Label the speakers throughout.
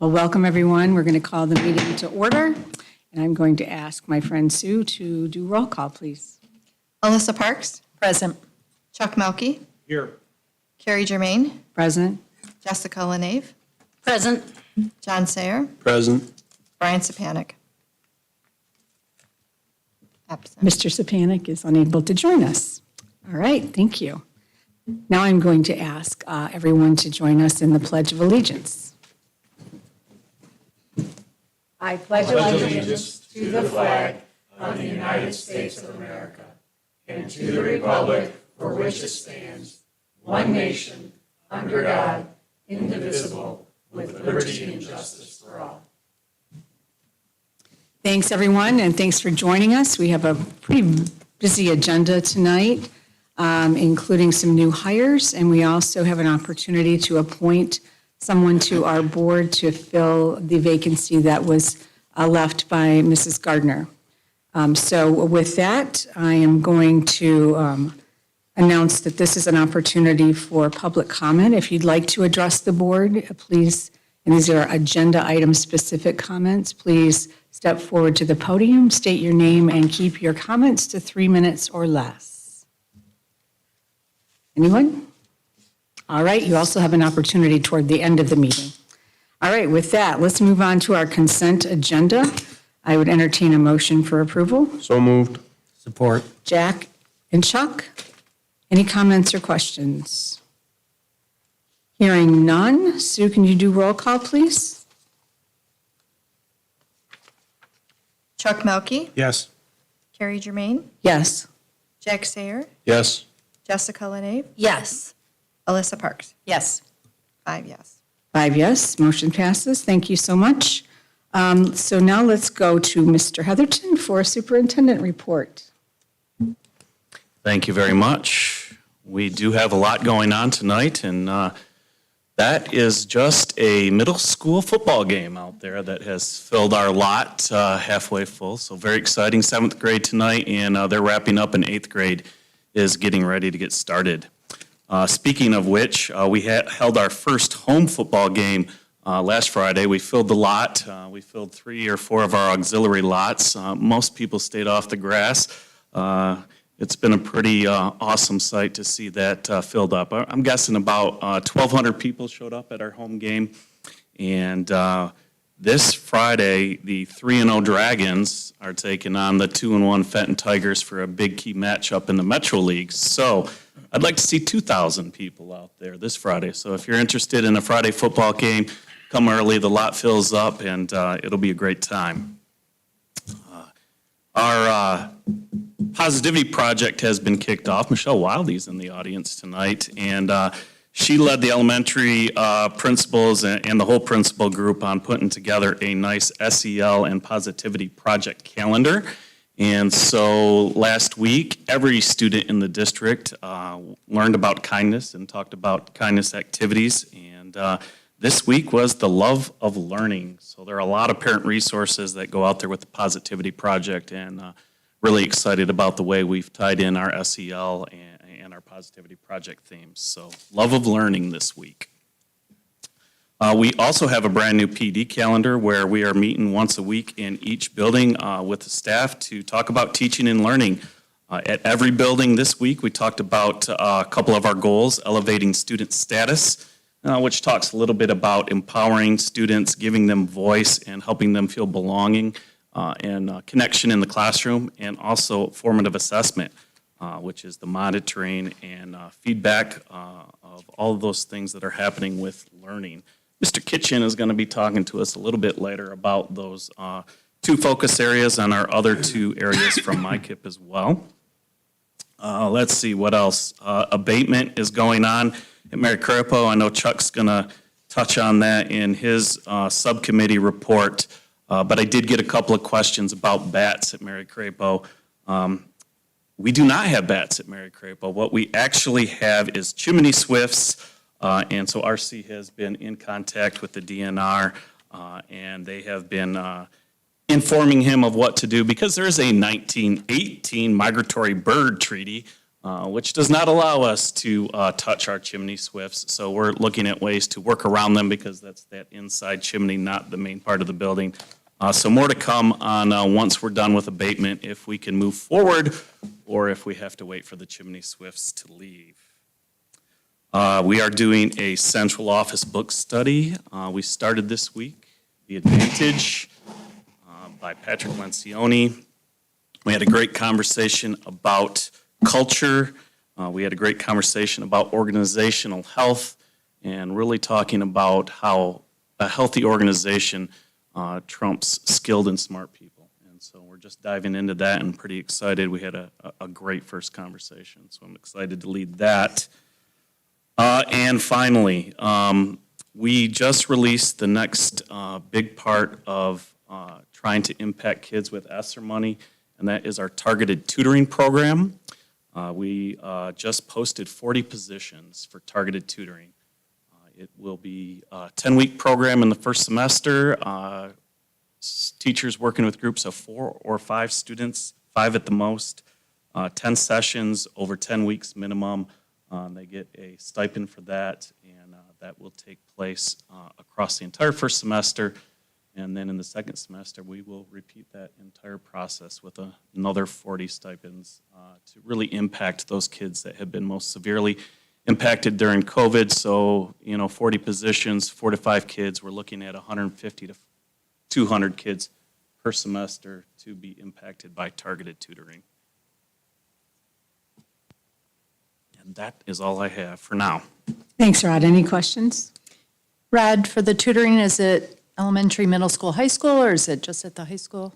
Speaker 1: Well, welcome everyone. We're going to call the meeting to order, and I'm going to ask my friend Sue to do roll call, please.
Speaker 2: Alyssa Parks.
Speaker 3: Present.
Speaker 2: Chuck Melkey.
Speaker 4: Here.
Speaker 2: Carrie Germain.
Speaker 1: Present.
Speaker 2: Jessica Lenave.
Speaker 3: Present.
Speaker 2: John Sayer.
Speaker 4: Present.
Speaker 2: Brian Sapanic. Absent.
Speaker 1: Mr. Sapanic is unable to join us. All right, thank you. Now I'm going to ask everyone to join us in the Pledge of Allegiance. I pledge
Speaker 5: allegiance to the flag of the United States of America and to the republic for which it stands, one nation, under God, indivisible, with liberty and justice for all.
Speaker 1: Thanks, everyone, and thanks for joining us. We have a pretty busy agenda tonight, including some new hires, and we also have an opportunity to appoint someone to our board to fill the vacancy that was left by Mrs. Gardner. So with that, I am going to announce that this is an opportunity for public comment. If you'd like to address the board, please, and these are agenda item specific comments, please step forward to the podium, state your name, and keep your comments to 3 minutes or less. Anyone? All right, you also have an opportunity toward the end of the meeting. All right, with that, let's move on to our consent agenda. I would entertain a motion for approval.
Speaker 4: So moved.
Speaker 5: Support.
Speaker 1: Jack and Chuck, any comments or questions? Hearing none. Sue, can you do roll call, please?
Speaker 2: Chuck Melkey.
Speaker 4: Yes.
Speaker 2: Carrie Germain.
Speaker 1: Yes.
Speaker 2: Jack Sayer.
Speaker 4: Yes.
Speaker 2: Jessica Lenave.
Speaker 3: Yes.
Speaker 2: Alyssa Parks.
Speaker 3: Yes.
Speaker 2: 5 yes.
Speaker 1: 5 yes, motion passes. Thank you so much. So now let's go to Mr. Heatherton for a superintendent report.
Speaker 6: Thank you very much. We do have a lot going on tonight, and that is just a middle school football game out there that has filled our lot halfway full. So very exciting. 7th grade tonight, and they're wrapping up, and 8th grade is getting ready to get started. Speaking of which, we held our first home football game last Friday. We filled the lot. We filled 3 or 4 of our auxiliary lots. Most people stayed off the grass. It's been a pretty awesome sight to see that filled up. I'm guessing about 1,200 people showed up at our home game. And this Friday, the 3-0 Dragons are taking on the 2-1 Fenton Tigers for a big key matchup in the Metro League. So I'd like to see 2,000 people out there this Friday. So if you're interested in a Friday football game, come early. The lot fills up, and it'll be a great time. Our Positivity Project has been kicked off. Michelle Wildey's in the audience tonight, and she led the elementary principals and the whole principal group on putting together a nice SEL and Positivity Project calendar. And so last week, every student in the district learned about kindness and talked about kindness activities. And this week was the love of learning. So there are a lot of parent resources that go out there with the Positivity Project, and really excited about the way we've tied in our SEL and our Positivity Project themes. So love of learning this week. We also have a brand new PD calendar where we are meeting once a week in each building with the staff to talk about teaching and learning. At every building this week, we talked about a couple of our goals: elevating student status, which talks a little bit about empowering students, giving them voice, and helping them feel belonging and connection in the classroom, and also formative assessment, which is the monitoring and feedback of all of those things that are happening with learning. Mr. Kitchen is going to be talking to us a little bit later about those 2 focus areas and our other 2 areas from MyKIP as well. Let's see what else. Abatement is going on at Mary Crapo. I know Chuck's going to touch on that in his subcommittee report, but I did get a couple of questions about bats at Mary Crapo. We do not have bats at Mary Crapo. What we actually have is chimney swifts. And so RC has been in contact with the DNR, and they have been informing him of what to do, because there is a 1918 migratory bird treaty which does not allow us to touch our chimney swifts. So we're looking at ways to work around them because that's that inside chimney, not the main part of the building. So more to come on once we're done with abatement, if we can move forward or if we have to wait for the chimney swifts to leave. We are doing a central office book study. We started this week, The Advantage by Patrick Lencioni. We had a great conversation about culture. We had a great conversation about organizational health and really talking about how a healthy organization trumps skilled and smart people. And so we're just diving into that and pretty excited. We had a great first conversation, so I'm excited to lead that. And finally, we just released the next big part of trying to impact kids with ESSER money, and that is our targeted tutoring program. We just posted 40 positions for targeted tutoring. It will be a 10-week program in the first semester. Teachers working with groups of 4 or 5 students, 5 at the most, 10 sessions over 10 weeks minimum. They get a stipend for that, and that will take place across the entire first semester. And then in the second semester, we will repeat that entire process with another 40 stipends to really impact those kids that have been most severely impacted during COVID. So, 40 positions, 4 to 5 kids. We're looking at 150 to 200 kids per semester to be impacted by targeted tutoring. And that is all I have for now.
Speaker 1: Thanks, Rod. Any questions?
Speaker 3: Rod, for the tutoring, is it elementary, middle school, high school, or is it just at the high school?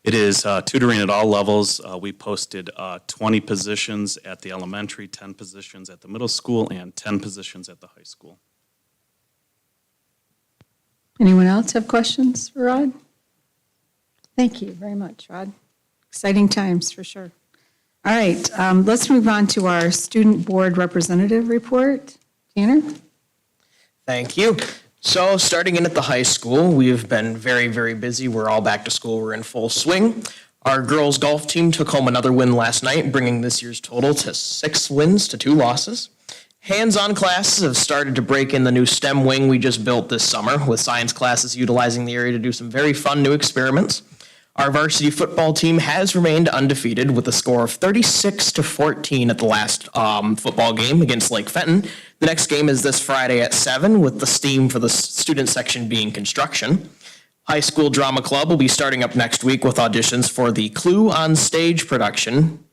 Speaker 6: It is tutoring at all levels. We posted 20 positions at the elementary, 10 positions at the middle school, and 10 positions at the high school.
Speaker 1: Anyone else have questions for Rod? Thank you very much, Rod. Exciting times for sure. All right, let's move on to our student board representative report. Tanner?
Speaker 4: Thank you. So starting in at the high school, we've been very, very busy. We're all back to school. We're in full swing. Our girls golf team took home another win last night, bringing this year's total to 6 wins to 2 losses. Hands-on classes have started to break in the new STEM wing we just built this summer, with science classes utilizing the area to do some very fun new experiments. Our varsity football team has remained undefeated with a score of 36-14 at the last football game against Lake Fenton. The next game is this Friday at 7, with the STEAM for the student section being construction. High School Drama Club will be starting up next week with auditions for the Clue on Stage production.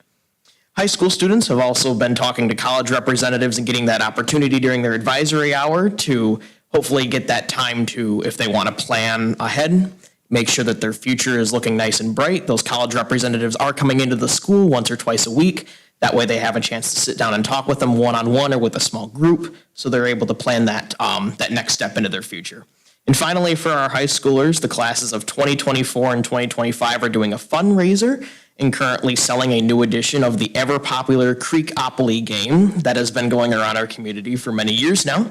Speaker 4: High school students have also been talking to college representatives and getting that opportunity during their advisory hour to hopefully get that time to, if they want to plan ahead, make sure that their future is looking nice and bright. Those college representatives are coming into the school once or twice a week. That way they have a chance to sit down and talk with them one-on-one or with a small group, so they're able to plan that next step into their future. And finally, for our high schoolers, the classes of 2024 and 2025 are doing a fundraiser and currently selling a new edition of the ever-popular Creekopoly game that has been going around our community for many years now.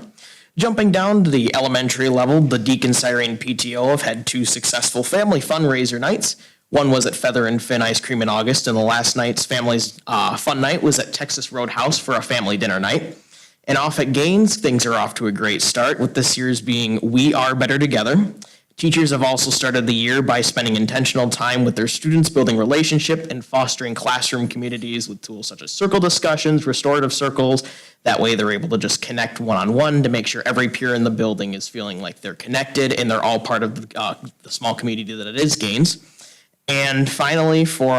Speaker 4: Jumping down to the elementary level, the Deacon Siren PTO have had 2 successful family fundraiser nights. One was at Feather and Fin Ice Cream in August, and the last night's family's fun night was at Texas Roadhouse for a family dinner night. And off at Gaines, things are off to a great start, with this year's being We Are Better Together. Teachers have also started the year by spending intentional time with their students, building relationship and fostering classroom communities with tools such as circle discussions, restorative circles. That way they're able to just connect one-on-one to make sure every peer in the building is feeling like they're connected and they're all part of the small community that it is Gaines. And finally, for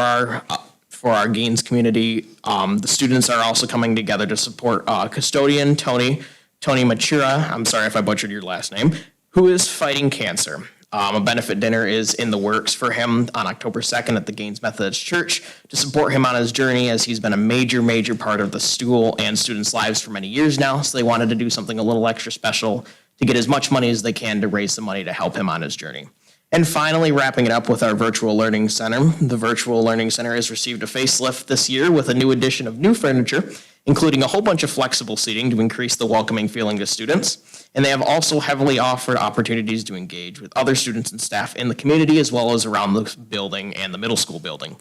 Speaker 4: our Gaines community, the students are also coming together to support custodian Tony Machura, I'm sorry if I butchered your last name, who is fighting cancer. A benefit dinner is in the works for him on October 2nd at the Gaines Methodist Church to support him on his journey, as he's been a major part of the school and students' lives for many years now. So they wanted to do something a little extra special to get as much money as they can to raise some money to help him on his journey. And finally, wrapping it up with our Virtual Learning Center. The Virtual Learning Center has received a facelift this year with a new addition of new furniture, including a whole bunch of flexible seating to increase the welcoming feeling to students. And they have also heavily offered opportunities to engage with other students and staff in the community, as well as around the building and the middle school building.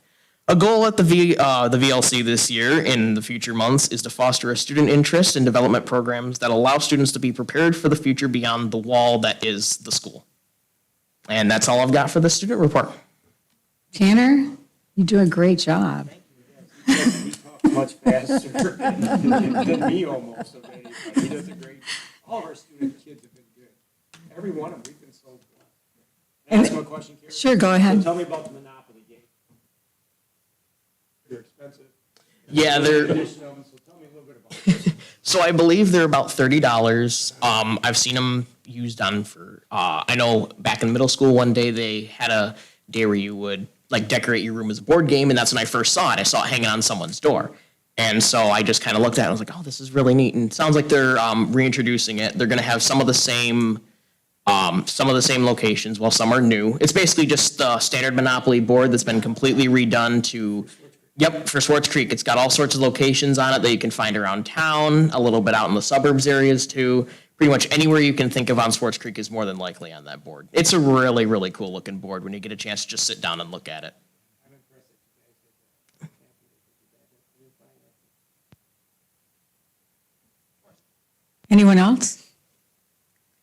Speaker 4: A goal at the VLC this year in the future months is to foster a student interest in development programs that allow students to be prepared for the future beyond the wall that is the school. And that's all I've got for the student report.
Speaker 1: Tanner, you do a great job.
Speaker 7: Much faster than me almost of anybody. He does a great, all of our student kids have been good. Every one of them, we've been so blessed. Can I ask him a question, Karen?
Speaker 1: Sure, go
Speaker 7: So
Speaker 1: ahead.
Speaker 7: tell me about the Monopoly game. They're expensive.
Speaker 4: Yeah, they're.
Speaker 7: Condition of them, so tell me a little bit about it.
Speaker 4: So I believe they're about $30. I've seen them used on for, I know back in middle school one day they had a day where you would like decorate your room as a board game, and that's when I first saw it. I saw it hanging on someone's door. And so I just kind of looked at it and was like, oh, this is really neat. And it sounds like they're reintroducing it. They're going to have some of the same locations, while some are new. It's basically just the standard Monopoly board that's been completely redone to, yep, for Swartz Creek. It's got all sorts of locations on it that you can find around town, a little bit out in the suburbs areas too. Pretty much anywhere you can think of on Swartz Creek is more than likely on that board. It's a really, really cool looking board when you get a chance to just sit down and look at it.
Speaker 1: Anyone else?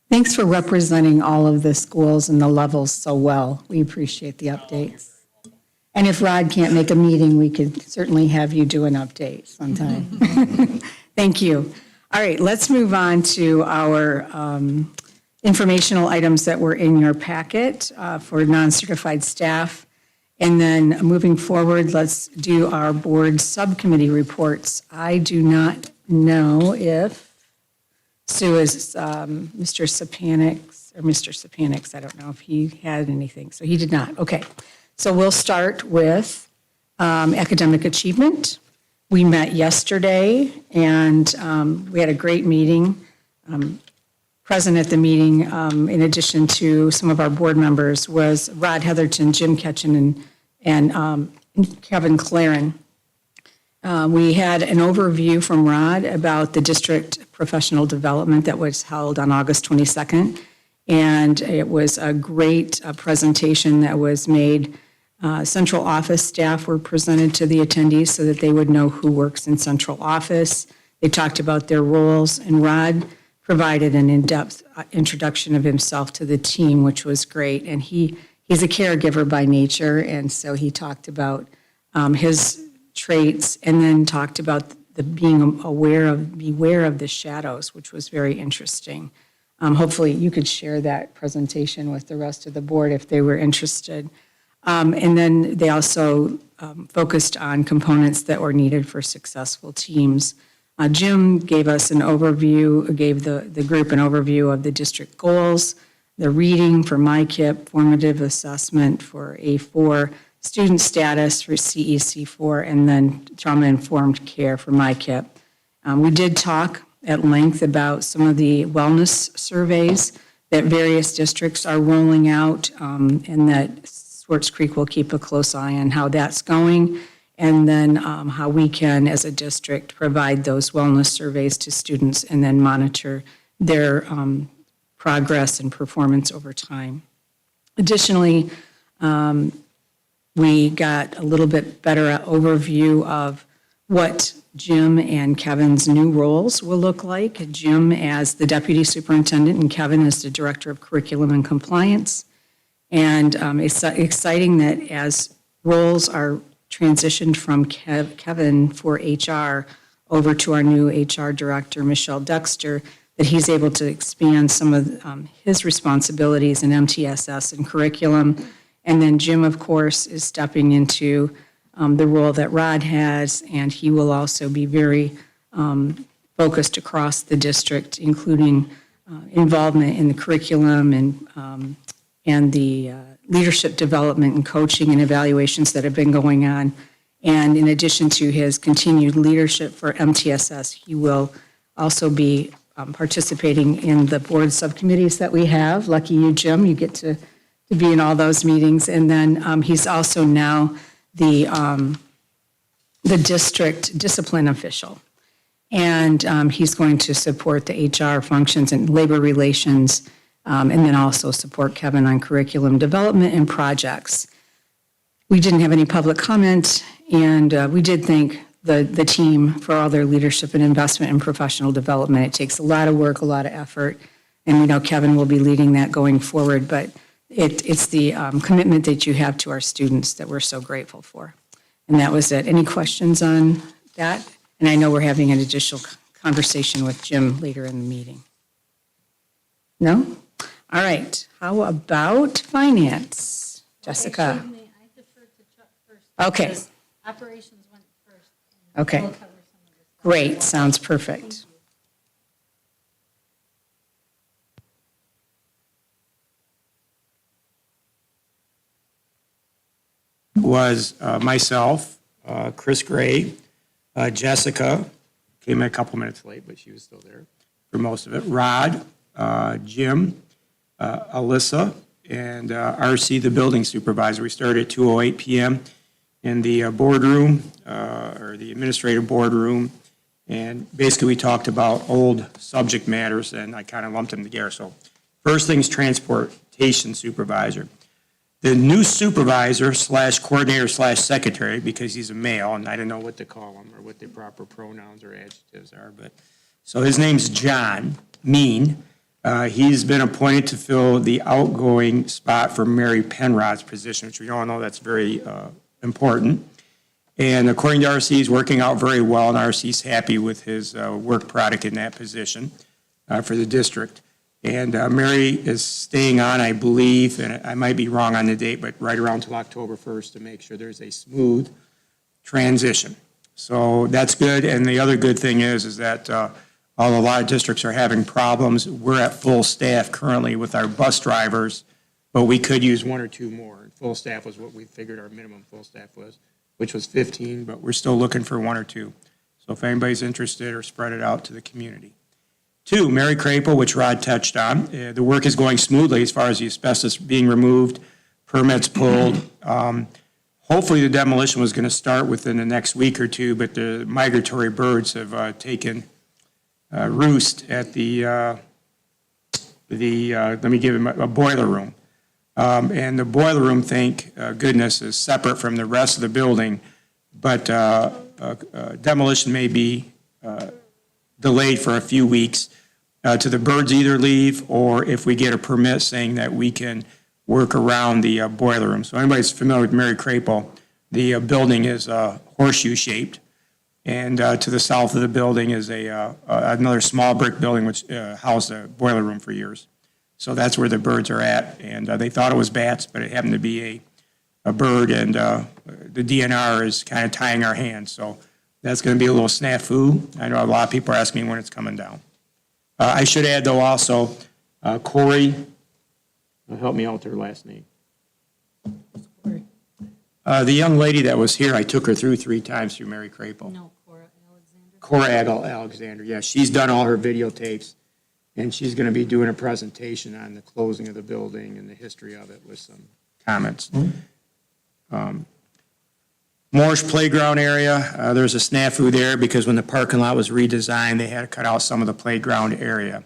Speaker 1: Thanks for representing all of the schools and the levels so well. We appreciate the updates. And if Rod can't make a meeting, we could certainly have you do an update sometime. Thank you. All right, let's move on to our informational items that were in your packet for non-certified staff. And then moving forward, let's do our board subcommittee reports. I do not know if Sue is Mr. Sapanik's, I don't know if he had anything. So he did not. Okay. So we'll start with academic achievement. We met yesterday, and we had a great meeting. Present at the meeting, in addition to some of our board members, was Rod Heatherton, Jim Ketchen, and Kevin Claren. We had an overview from Rod about the district professional development that was held on August 22nd, and it was a great presentation that was made. Central office staff were presented to the attendees so that they would know who works in central office. They talked about their roles, and Rod provided an in-depth introduction of himself to the team, which was great. And he's a caregiver by nature, and so he talked about his traits, and then talked about the beware of the shadows, which was very interesting. Hopefully, you could share that presentation with the rest of the board if they were interested. And then they also focused on components that were needed for successful teams. Jim gave us an overview, gave the group an overview of the district goals, the reading for MyKIP, formative assessment for A4, student status for CEC4, and then trauma-informed care for MyKIP. We did talk at length about some of the wellness surveys that various districts are rolling out, and that Swartz Creek will keep a close eye on how that's going, and then how we can, as a district, provide those wellness surveys to students and then monitor their progress and performance over time. Additionally, we got a little bit better overview of what Jim and Kevin's new roles will look like. Jim as the deputy superintendent and Kevin as the director of curriculum and compliance. And it's exciting that as roles are transitioned from Kevin for HR over to our new HR director, Michelle Dexter, that he's able to expand some of his responsibilities in MTSS and curriculum. And then Jim, of course, is stepping into the role that Rod has, and he will also be very focused across the district, including involvement in the curriculum and the leadership development and coaching and evaluations that have been going on. And in addition to his continued leadership for MTSS, he will also be participating in the board subcommittees that we have. Lucky you, Jim, you get to be in all those meetings. And then he's also now the district discipline official. And he's going to support the HR functions and labor relations, and then also support Kevin on curriculum development and projects. We didn't have any public comment, and we did thank the team for all their leadership and investment in professional development. It takes a lot of work, a lot of effort, and we know Kevin will be leading that going forward, but it's the commitment that you have to our students that we're so grateful for. And that was it. Any questions on that? And I know we're having an additional conversation with Jim later in the meeting. No? All right. How about finance? Jessica?
Speaker 8: Actually, I defer to Chuck first.
Speaker 1: Okay.
Speaker 8: because Operations went first. and
Speaker 1: Okay.
Speaker 8: he'll cover some of this stuff.
Speaker 1: Great, sounds perfect.
Speaker 7: Was myself, Chris Gray, Jessica, came in a couple minutes late, but she was still there for most of it, Rod, Jim, Alyssa, and RC, the building supervisor. We started at 2:08 PM in the boardroom, or the administrative boardroom, and basically we talked about old subject matters, and I kind of lumped them together. So first thing's transportation supervisor. The new supervisor slash coordinator slash secretary, because he's a male, and I don't know what to call him or what the proper pronouns or adjectives are, but, so his name's John Mean. He's been appointed to fill the outgoing spot for Mary Penrod's position, which we all know that's very important. And according to RC, he's working out very well, and RC's happy with his work product in that position for the district. And Mary is staying on, I believe, and I might be wrong on the date, but right around till October 1st to make sure there's a smooth transition. So that's good. And the other good thing is that although a lot of districts are having problems, we're at full staff currently with our bus drivers, but we could use one or two more. Full staff was what we figured our minimum full staff was, which was 15, but we're still looking for one or two. So if anybody's interested, or spread it out to the community. 2, Mary Crapel, which Rod touched on. The work is going smoothly as far as the asbestos being removed, permits pulled. Hopefully, the demolition was going to start within the next week or two, but the migratory birds have taken roost at let me give him a boiler room. And the boiler room, thank goodness, is separate from the rest of the building, but demolition may be delayed for a few weeks to the birds either leave, or if we get a permit saying that we can work around the boiler room. So anybody's familiar with Mary Crapel, the building is horseshoe shaped, and to the south of the building is another small brick building which housed a boiler room for years. So that's where the birds are at, and they thought it was bats, but it happened to be a bird, and the DNR is kind of tying our hands. So that's going to be a little snafu. I know a lot of people are asking me when it's coming down. I should add, though, also, Corey, help me out with her last name. The young lady that was here, I took her through 3 times through Mary Crapel.
Speaker 8: No, Cora Alexander.
Speaker 7: Cora Alexander, yeah, she's done all her videotapes, and she's going to be doing a presentation on the closing of the building and the history of it with some comments. Morris Playground area, there's a snafu there because when the parking lot was redesigned, they had to cut out some of the playground area.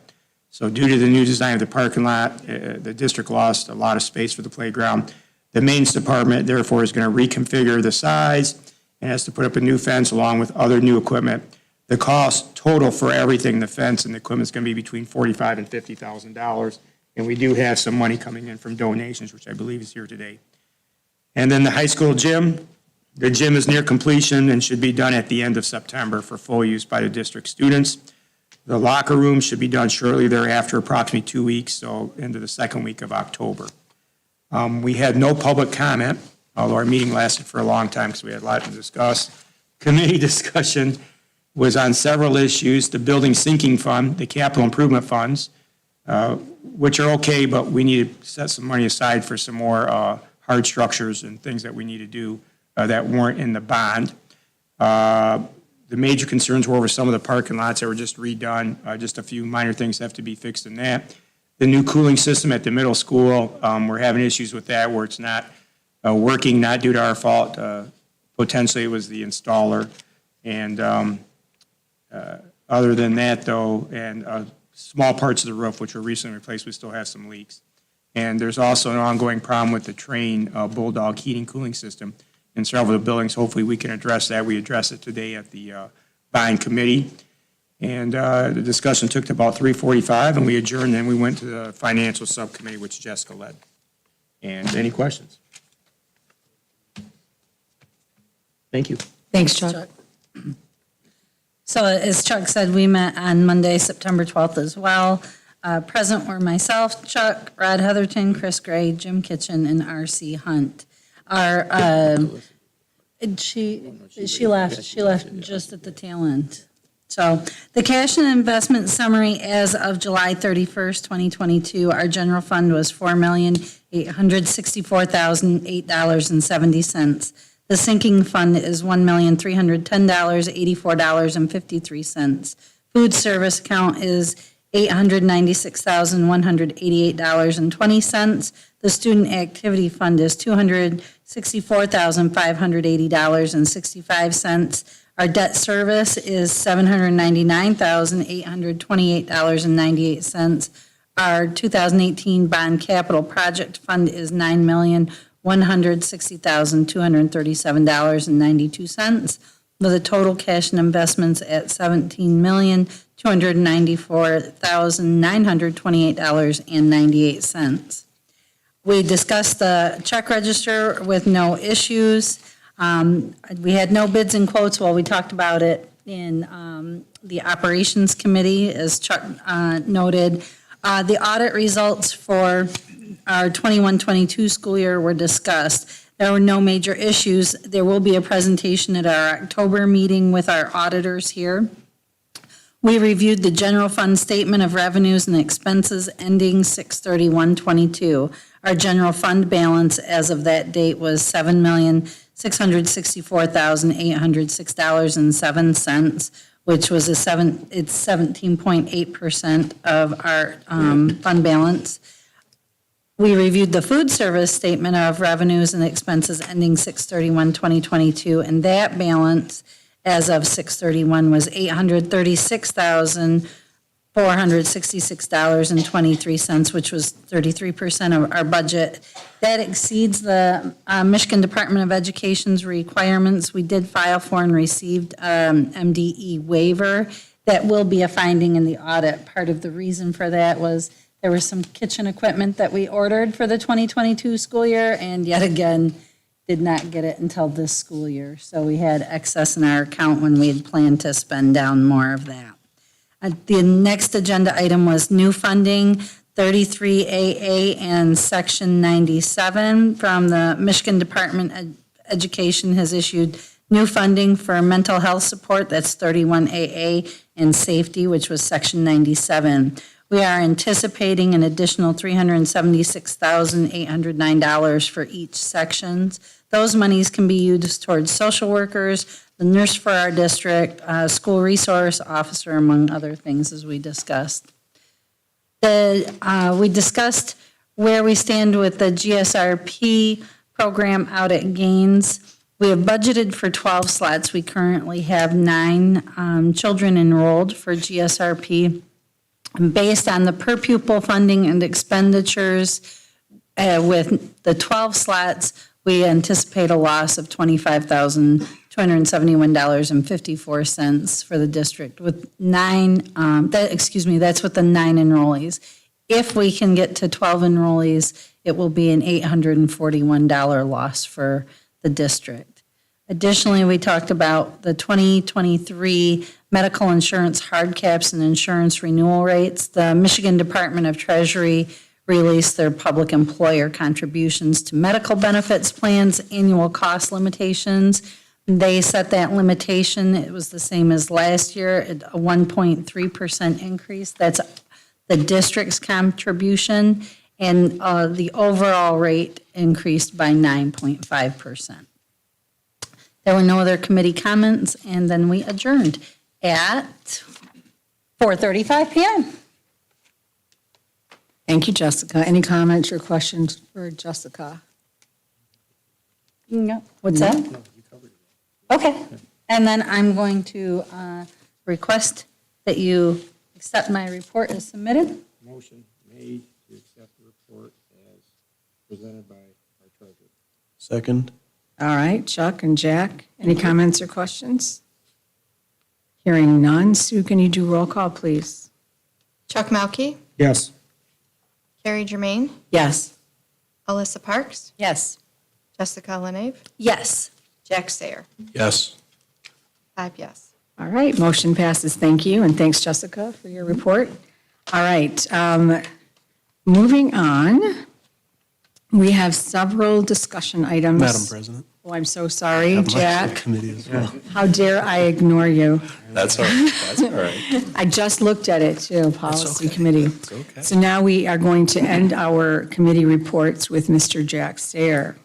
Speaker 7: So due to the new design of the parking lot, the district lost a lot of space for the playground. The maintenance department, therefore, is going to reconfigure the size and has to put up a new fence along with other new equipment. The cost total for everything, the fence and the equipment, is going to be between $45,000 and $50,000. And we do have some money coming in from donations, which I believe is here today. And then the high school gym. The gym is near completion and should be done at the end of September for full use by the district students. The locker room should be done shortly thereafter, approximately 2 weeks, so into the second week of October. We had no public comment, although our meeting lasted for a long time because we had a lot to discuss. Committee discussion was on several issues, the building sinking fund, the capital improvement funds, which are okay, but we need to set some money aside for some more hard structures and things that we need to do that weren't in the bond. The major concerns were over some of the parking lots that were just redone. Just a few minor things have to be fixed in that. The new cooling system at the middle school, we're having issues with that where it's not working, not due to our fault. Potentially it was the installer. And other than that, though, and small parts of the roof, which were recently replaced, we still have some leaks. And there's also an ongoing problem with the Train Bulldog heating cooling system in several of the buildings. Hopefully, we can address that. We addressed it today at the buying committee. And the discussion took to about 3:45, and we adjourned, and we went to the financial subcommittee, which Jessica led. And any questions? Thank you.
Speaker 1: Thanks, Chuck.
Speaker 9: So as Chuck said, we met on Monday, September 12th as well. Present were myself, Chuck, Rod Heatherton, Chris Gray, Jim Kitchen, and R.C. Hunt. She left just at the tail end. So the cash and investment summary as of July 31st, 2022, our general fund was $4,864,008.70. The sinking fund is $1,310,084.53. Food service account is $896,188.20. The student activity fund is $264,580.65. Our debt service is $799,828.98. Our 2018 bond capital project fund is $9,160,237.92, with a total cash and investments at $17,294,928.98. We discussed the check register with no issues. We had no bids and quotes while we talked about it in the operations committee, as Chuck noted. The audit results for our 21-22 school year were discussed. There were no major issues. There will be a presentation at our October meeting with our auditors here. We reviewed the general fund statement of revenues and expenses ending 6/31/22. Our general fund balance as of that date was $7,664,806.07, which was it's 17.8% of our fund balance. We reviewed the food service statement of revenues and expenses ending 6/31/2022, and that balance as of 6/31 was $836,466.23, which was 33% of our budget. That exceeds the Michigan Department of Education's requirements. We did file for and received MDE waiver. That will be a finding in the audit. Part of the reason for that was there was some kitchen equipment that we ordered for the 2022 school year, and yet again, did not get it until this school year. So we had excess in our account when we had planned to spend down more of that. The next agenda item was new funding, 33AA and Section 97 from the Michigan Department of Education has issued new funding for mental health support, that's 31AA, and safety, which was Section 97. We are anticipating an additional $376,809 for each sections. Those monies can be used towards social workers, the nurse for our district, school resource officer, among other things, as we discussed. We discussed where we stand with the GSRP program out at Gaines. We have budgeted for 12 slots. We currently have 9 children enrolled for GSRP. Based on the per pupil funding and expenditures, with the 12 slots, we anticipate a loss of $25,271.54 for the district with 9, that's with the 9 enrollees. If we can get to 12 enrollees, it will be an $841 loss for the district. Additionally, we talked about the 2023 medical insurance hard caps and insurance renewal rates. The Michigan Department of Treasury released their public employer contributions to medical benefits plans, annual cost limitations. They set that limitation, it was the same as last year, at a 1.3% increase. That's the district's contribution, and the overall rate increased by 9.5%. There were no other committee comments, and then we adjourned at 4:35 p.m.
Speaker 1: Thank you, Jessica. Any comments or questions for Jessica?
Speaker 9: No, what's that? Okay, and then I'm going to request that you accept my report as submitted.
Speaker 7: Motion made to accept the report as presented by our treasurer.
Speaker 10: Second.
Speaker 1: All right, Chuck and Jack, any comments or questions? Hearing none. Sue, can you do roll call, please?
Speaker 2: Chuck Mauke,
Speaker 7: Yes.
Speaker 2: Carrie Germain,
Speaker 1: Yes.
Speaker 2: Alyssa Parks,
Speaker 3: Yes.
Speaker 2: Jessica LaNave,
Speaker 9: Yes.
Speaker 2: Jack Sayer.
Speaker 10: Yes.
Speaker 2: 5 yes.
Speaker 1: All right, motion passes. Thank you, and thanks, Jessica, for your report. All right, moving on, we have several discussion items.
Speaker 10: Madam President.
Speaker 1: Oh, I'm so sorry,
Speaker 10: Have my
Speaker 1: Jack.
Speaker 10: Committee as well.
Speaker 1: How dare I ignore you?
Speaker 10: That's all right. That's all right.
Speaker 1: I just looked at it too, Policy
Speaker 10: okay.
Speaker 1: Committee.
Speaker 10: It's okay.
Speaker 1: So now we are going to end our committee reports with Mr. Jack Sayer.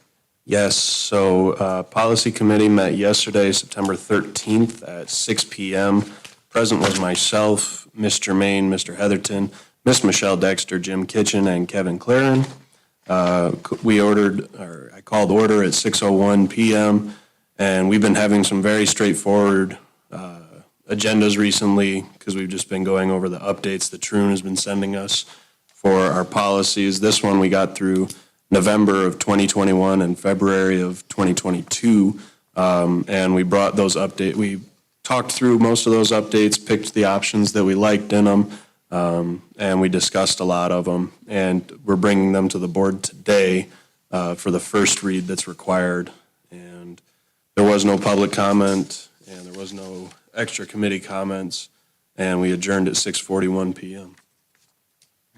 Speaker 10: Yes, so Policy Committee met yesterday, September 13th at 6 PM. Present was myself, Ms. Germain, Mr. Heatherton, Ms. Michelle Dexter, Jim Kitchen, and Kevin Claren. I called order at 6:01 PM, and we've been having some very straightforward agendas recently because we've just been going over the updates that Troon has been sending us for our policies. This one we got through November of 2021 and February of 2022, and we brought those we talked through most of those updates, picked the options that we liked in them, and we discussed a lot of them, and we're bringing them to the board today for the first read that's required. And there was no public comment, and there was no extra committee comments, and we adjourned at 6:41 PM.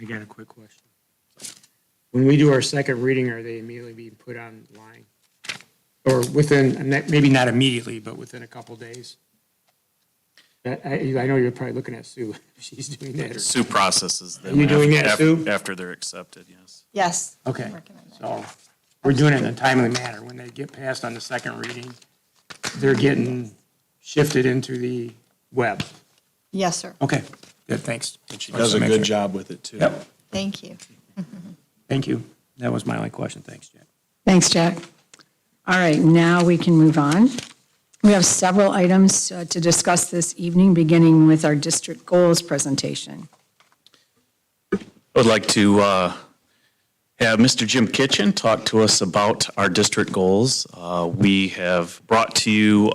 Speaker 7: I got a quick question. When we do our second reading, are they immediately being put online? Or within, maybe not immediately, but within a couple days? I know you're probably looking at Sue. She's doing that.
Speaker 6: Sue processes them.
Speaker 7: Are you doing that, Sue?
Speaker 6: After they're accepted, yes.
Speaker 2: Yes.
Speaker 7: Okay,
Speaker 2: Working on that.
Speaker 7: so we're doing it in a timely manner. When they get passed on the second reading, they're getting shifted into the web.
Speaker 2: Yes, sir.
Speaker 7: Okay, good, thanks.
Speaker 10: And she does a good job with it, too.
Speaker 7: Yep,
Speaker 2: Thank you.
Speaker 7: thank you. That was my only question. Thanks, Jack.
Speaker 1: Thanks, Jack. All right, now we can move on. We have several items to discuss this evening, beginning with our district goals presentation.
Speaker 6: I would like to have Mr. Jim Kitchen talk to us about our district goals. We have brought to you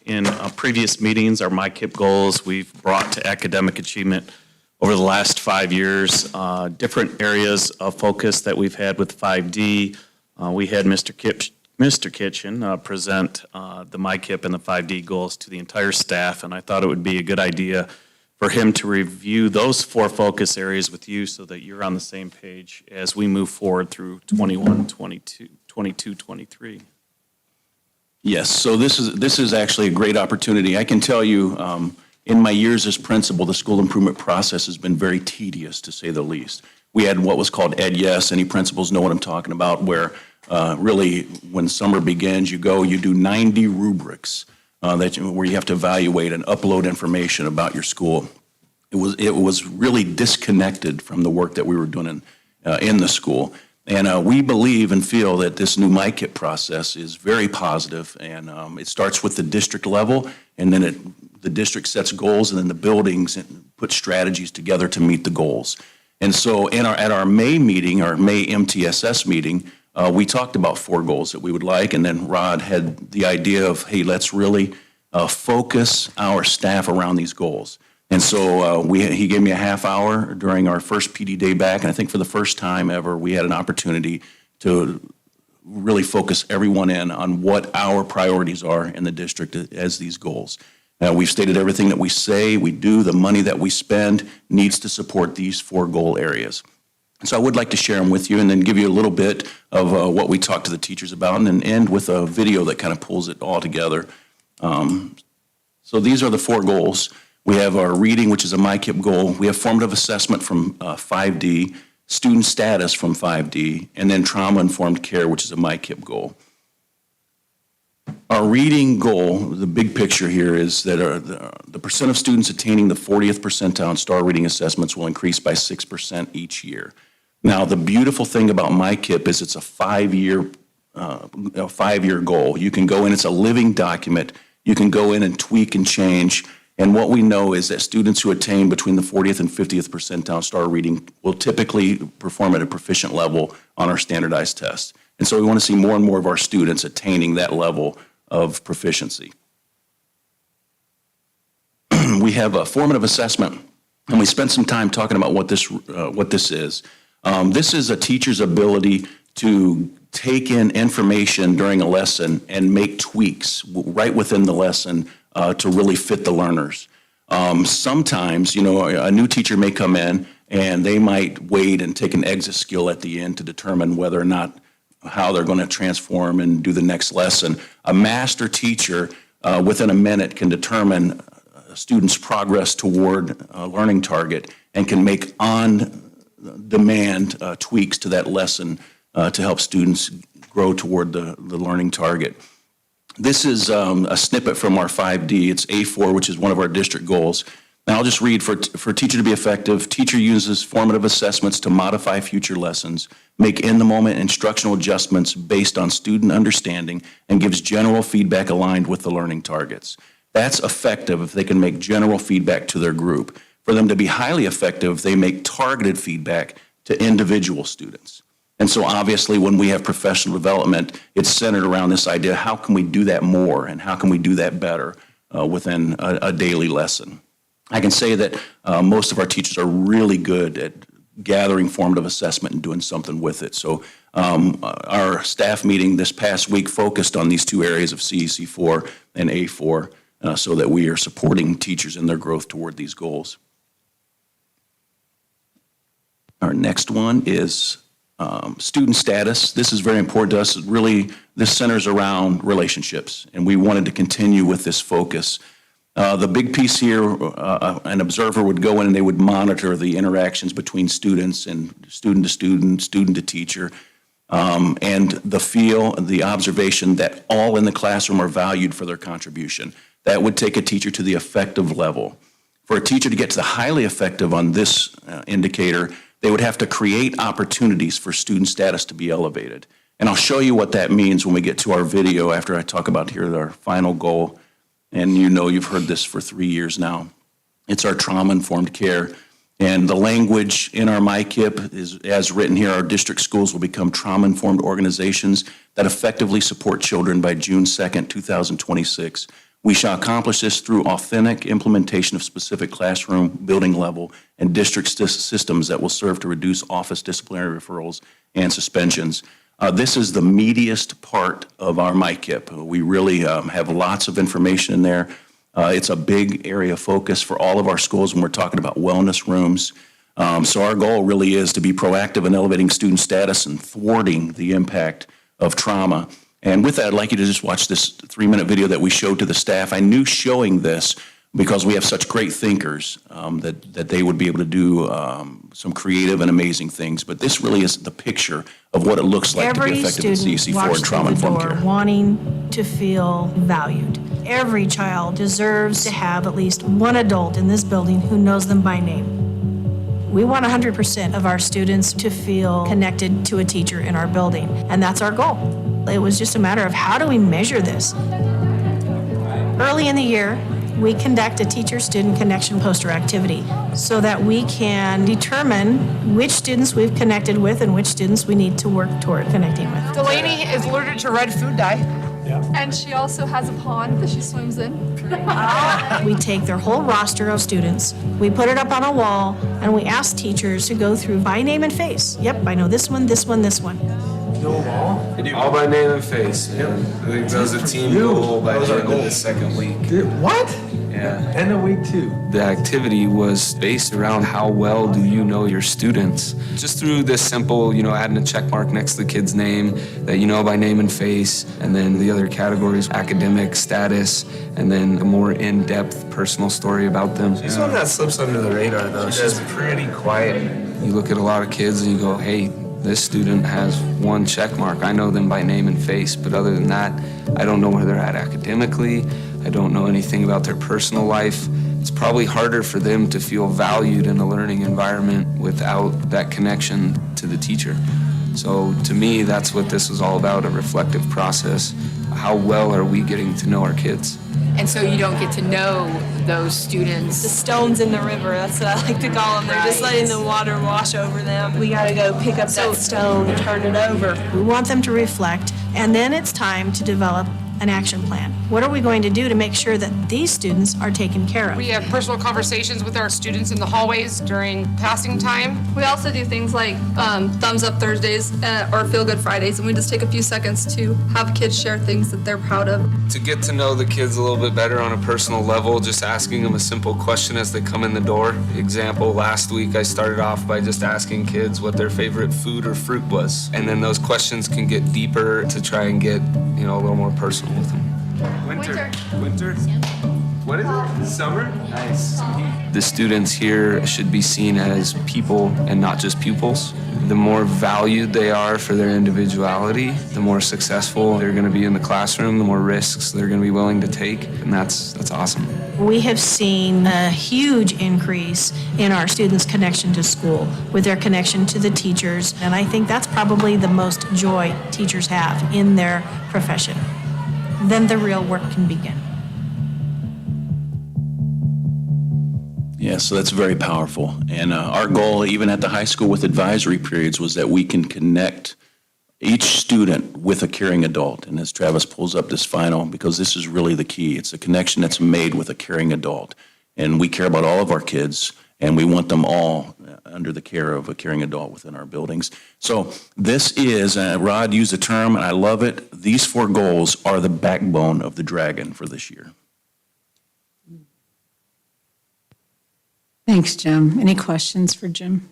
Speaker 6: in previous meetings our MyKIP goals. We've brought to academic achievement over the last 5 years, different areas of focus that we've had with 5D. We had Mr. Kitchen present the MyKIP and the 5D goals to the entire staff, and I thought it would be a good idea for him to review those 4 focus areas with you so that you're on the same page as we move forward through 21, 22, 23.
Speaker 11: Yes, so this is actually a great opportunity. I can tell you, in my years as principal, the school improvement process has been very tedious, to say the least. We had what was called Ed Yes. Any principals know what I'm talking about, where really when summer begins, you do 90 rubrics where you have to evaluate and upload information about your school. It was really disconnected from the work that we were doing in the school. And we believe and feel that this new MyKIP process is very positive, and it starts with the district level, and then the district sets goals, and then the buildings put strategies together to meet the goals. And so at our May meeting, our May MTSS meeting, we talked about 4 goals that we would like, and then Rod had the idea of, hey, let's really focus our staff around these goals. And so he gave me a half hour during our first PD day back, and I think for the first time ever, we had an opportunity to really focus everyone in on what our priorities are in the district as these goals. We've stated everything that we say, we do, the money that we spend needs to support these 4 goal areas. And so I would like to share them with you and then give you a little bit of what we talked to the teachers about, and then end with a video that kind of pulls it all together. So these are the 4 goals. We have our reading, which is a MyKIP goal. We have formative assessment from 5D, student status from 5D, and then trauma-informed care, which is a MyKIP goal. Our reading goal, the big picture here, is that the percent of students attaining the 40th percentile in STAR reading assessments will increase by 6% each year. Now, the beautiful thing about MyKIP is it's a 5-year goal. You can go in, it's a living document. You can go in and tweak and change. And what we know is that students who attain between the 40th and 50th percentile star reading will typically perform at a proficient level on our standardized tests. And so we want to see more and more of our students attaining that level of proficiency. We have a formative assessment, and we spent some time talking about what this is. This is a teacher's ability to take in information during a lesson and make tweaks right within the lesson to really fit the learners. Sometimes, a new teacher may come in and they might wait and take an exit skill at the end to determine whether or not how they're going to transform and do the next lesson. A master teacher within a minute can determine a student's progress toward a learning target and can make on-demand tweaks to that lesson to help students grow toward the learning target. This is a snippet from our 5D. It's A4, which is one of our district goals. Now I'll just read, for teacher to be effective, teacher uses formative assessments to modify future lessons, make in-the-moment instructional adjustments based on student understanding, and gives general feedback aligned with the learning targets. That's effective if they can make general feedback to their group. For them to be highly effective, they make targeted feedback to individual students. And so obviously when we have professional development, it's centered around this idea, how can we do that more and how can we do that better within a daily lesson? I can say that most of our teachers are really good at gathering formative assessment and doing something with it. So our staff meeting this past week focused on these two areas of CEC4 and A4 so that we are supporting teachers in their growth toward these goals. Our next one is student status. This is very important to us. Really, this centers around relationships, and we wanted to continue with this focus. The big piece here, an observer would go in and they would monitor the interactions between students and student to student, student to teacher, and the observation that all in the classroom are valued for their contribution. That would take a teacher to the effective level. For a teacher to get to the highly effective on this indicator, they would have to create opportunities for student status to be elevated. And I'll show you what that means when we get to our video after I talk about here our final goal. And you've heard this for 3 years now. It's our trauma-informed care. And the language in our MyKIP is, as written here, our district schools will become trauma-informed organizations that effectively support children by June 2nd, 2026. We shall accomplish this through authentic implementation of specific classroom, building level, and district systems that will serve to reduce office disciplinary referrals and suspensions. This is the meatiest part of our MyKIP. We really have lots of information in there. It's a big area of focus for all of our schools when we're talking about wellness rooms. So our goal really is to be proactive in elevating student status and thwarting the impact of trauma. And with that, I'd like you to just watch this 3-minute video that we showed to the staff. I knew showing this because we have such great thinkers that they would be able to do some creative and amazing things. But this really is the picture of what it looks like to be effective in CEC4 and trauma-informed care.
Speaker 12: Wanting to feel valued. Every child deserves to have at least one adult in this building who knows them by name. We want 100% of our students to feel connected to a teacher in our building, and that's our goal. It was just a matter of how do we measure this? Early in the year, we conduct a teacher-student connection poster activity so that we can determine which students we've connected with and which students we need to work toward connecting with.
Speaker 2: Delaney is allergic to red food dye.
Speaker 13: And she also has a pond that she swims in.
Speaker 12: We take their whole roster of students, we put it up on a wall, and we ask teachers to go through by name and face. Yep, I know this one, this one, this one.
Speaker 7: Know them all? All by name and face. Yep.
Speaker 14: I think that was a team goal by the end of the second week.
Speaker 7: What?
Speaker 14: Yeah.
Speaker 7: And a week 2.
Speaker 14: The activity was based around how well do you know your students. Just through this simple, adding a check mark next to the kid's name that you know by name and face, and then the other categories, academic status, and then a more in-depth personal story about them.
Speaker 7: She's one that slips under the radar, though. She's pretty quiet.
Speaker 14: You look at a lot of kids and you go, hey, this student has one check mark. I know them by name and face, but other than that, I don't know where they're at academically. I don't know anything about their personal life. It's probably harder for them to feel valued in a learning environment without that connection to the teacher. So to me, that's what this is all about, a reflective process. How well are we getting to know our kids?
Speaker 2: And so you don't get to know those students.
Speaker 12: The stones in the river, that's what I like to call them. They're just letting the water wash over them. We gotta go pick up that stone and turn it over. We want them to reflect, and then it's time to develop an action plan. What are we going to do to make sure that these students are taken care of?
Speaker 2: We have personal conversations with our students in the hallways during passing time.
Speaker 13: We also do things like thumbs up Thursdays or feel good Fridays, and we just take a few seconds to have kids share things that they're proud of.
Speaker 14: To get to know the kids a little bit better on a personal level, just asking them a simple question as they come in the door. Example, last week I started off by just asking kids what their favorite food or fruit was. And then those questions can get deeper to try and get, a little more personal with them. Winter. What is it? Summer? Nice. The students here should be seen as people and not just pupils. The more valued they are for their individuality, the more successful they're going to be in the classroom, the more risks they're going to be willing to take, and that's awesome.
Speaker 12: We have seen a huge increase in our students' connection to school, with their connection to the teachers, and I think that's probably the most joy teachers have in their profession. Then the real work can begin.
Speaker 11: Yeah, so that's very powerful. And our goal, even at the high school with advisory periods, was that we can connect each student with a caring adult. And as Travis pulls up this final, because this is really the key, it's a connection that's made with a caring adult. And we care about all of our kids, and we want them all under the care of a caring adult within our buildings. So this is, Rod used the term, and I love it, these 4 goals are the backbone of the Dragon for this year.
Speaker 1: Thanks, Jim. Any questions for Jim?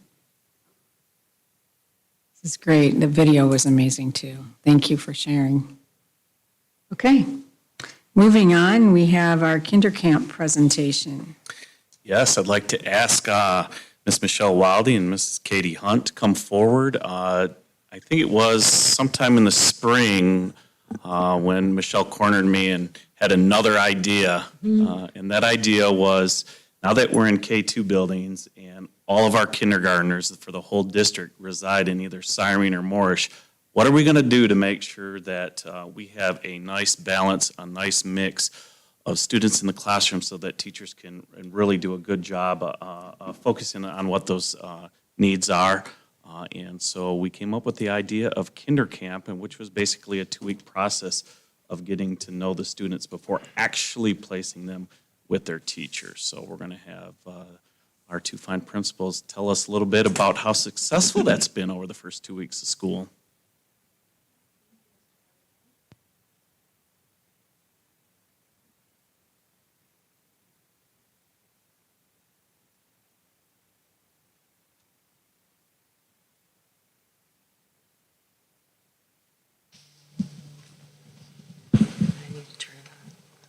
Speaker 1: This is great. The video was amazing, too. Thank you for sharing. Okay. Moving on, we have our Kindercamp presentation.
Speaker 6: Yes, I'd like to ask Ms. Michelle Wildy and Mrs. Katie Hunt to come forward. I think it was sometime in the spring when Michelle cornered me and had another idea. And that idea was, now that we're in K2 buildings and all of our kindergartners for the whole district reside in either Cyrene or Moorish, what are we going to do to make sure that we have a nice balance, a nice mix of students in the classroom so that teachers can really do a good job focusing on what those needs are? And so we came up with the idea of Kindercamp, which was basically a 2-week process of getting to know the students before actually placing them with their teachers. So we're going to have our 2 fine principals tell us a little bit about how successful that's been over the first 2 weeks of school.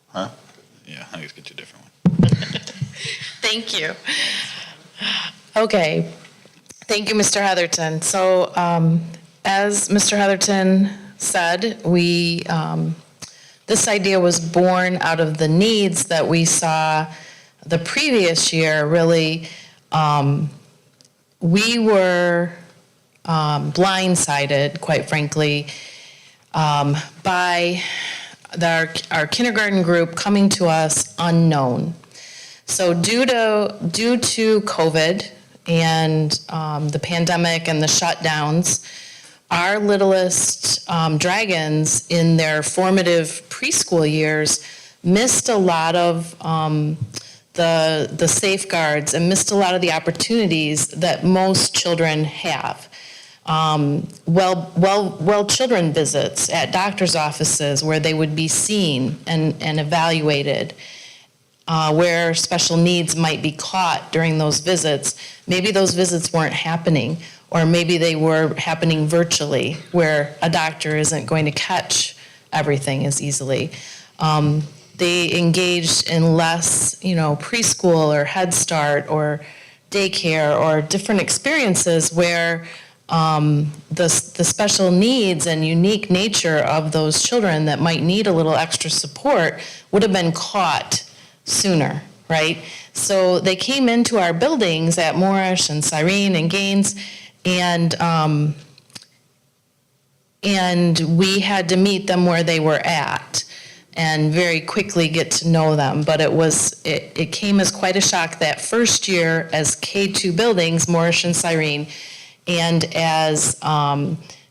Speaker 15: Huh? Yeah, I guess get you a different one.
Speaker 16: Thank you. Okay. Thank you, Mr. Heatherton. So, as Mr. Heatherton said, this idea was born out of the needs that we saw the previous year. Really, we were blindsided, quite frankly, by our kindergarten group coming to us unknown. So due to COVID and the pandemic and the shutdowns, our littlest dragons in their formative preschool years missed a lot of the safeguards and missed a lot of the opportunities that most children have. Children visits at doctor's offices where they would be seen and evaluated, where special needs might be caught during those visits. Maybe those visits weren't happening, or maybe they were happening virtually, where a doctor isn't going to catch everything as easily. They engaged in less, preschool or Head Start or daycare or different experiences where the special needs and unique nature of those children that might need a little extra support would have been caught sooner, right? So they came into our buildings at Moorish and Cyrene and Gaines, and we had to meet them where they were at. and very quickly get to know them. But it came as quite a shock that first year as K2 buildings, Morris and Cyrene, and as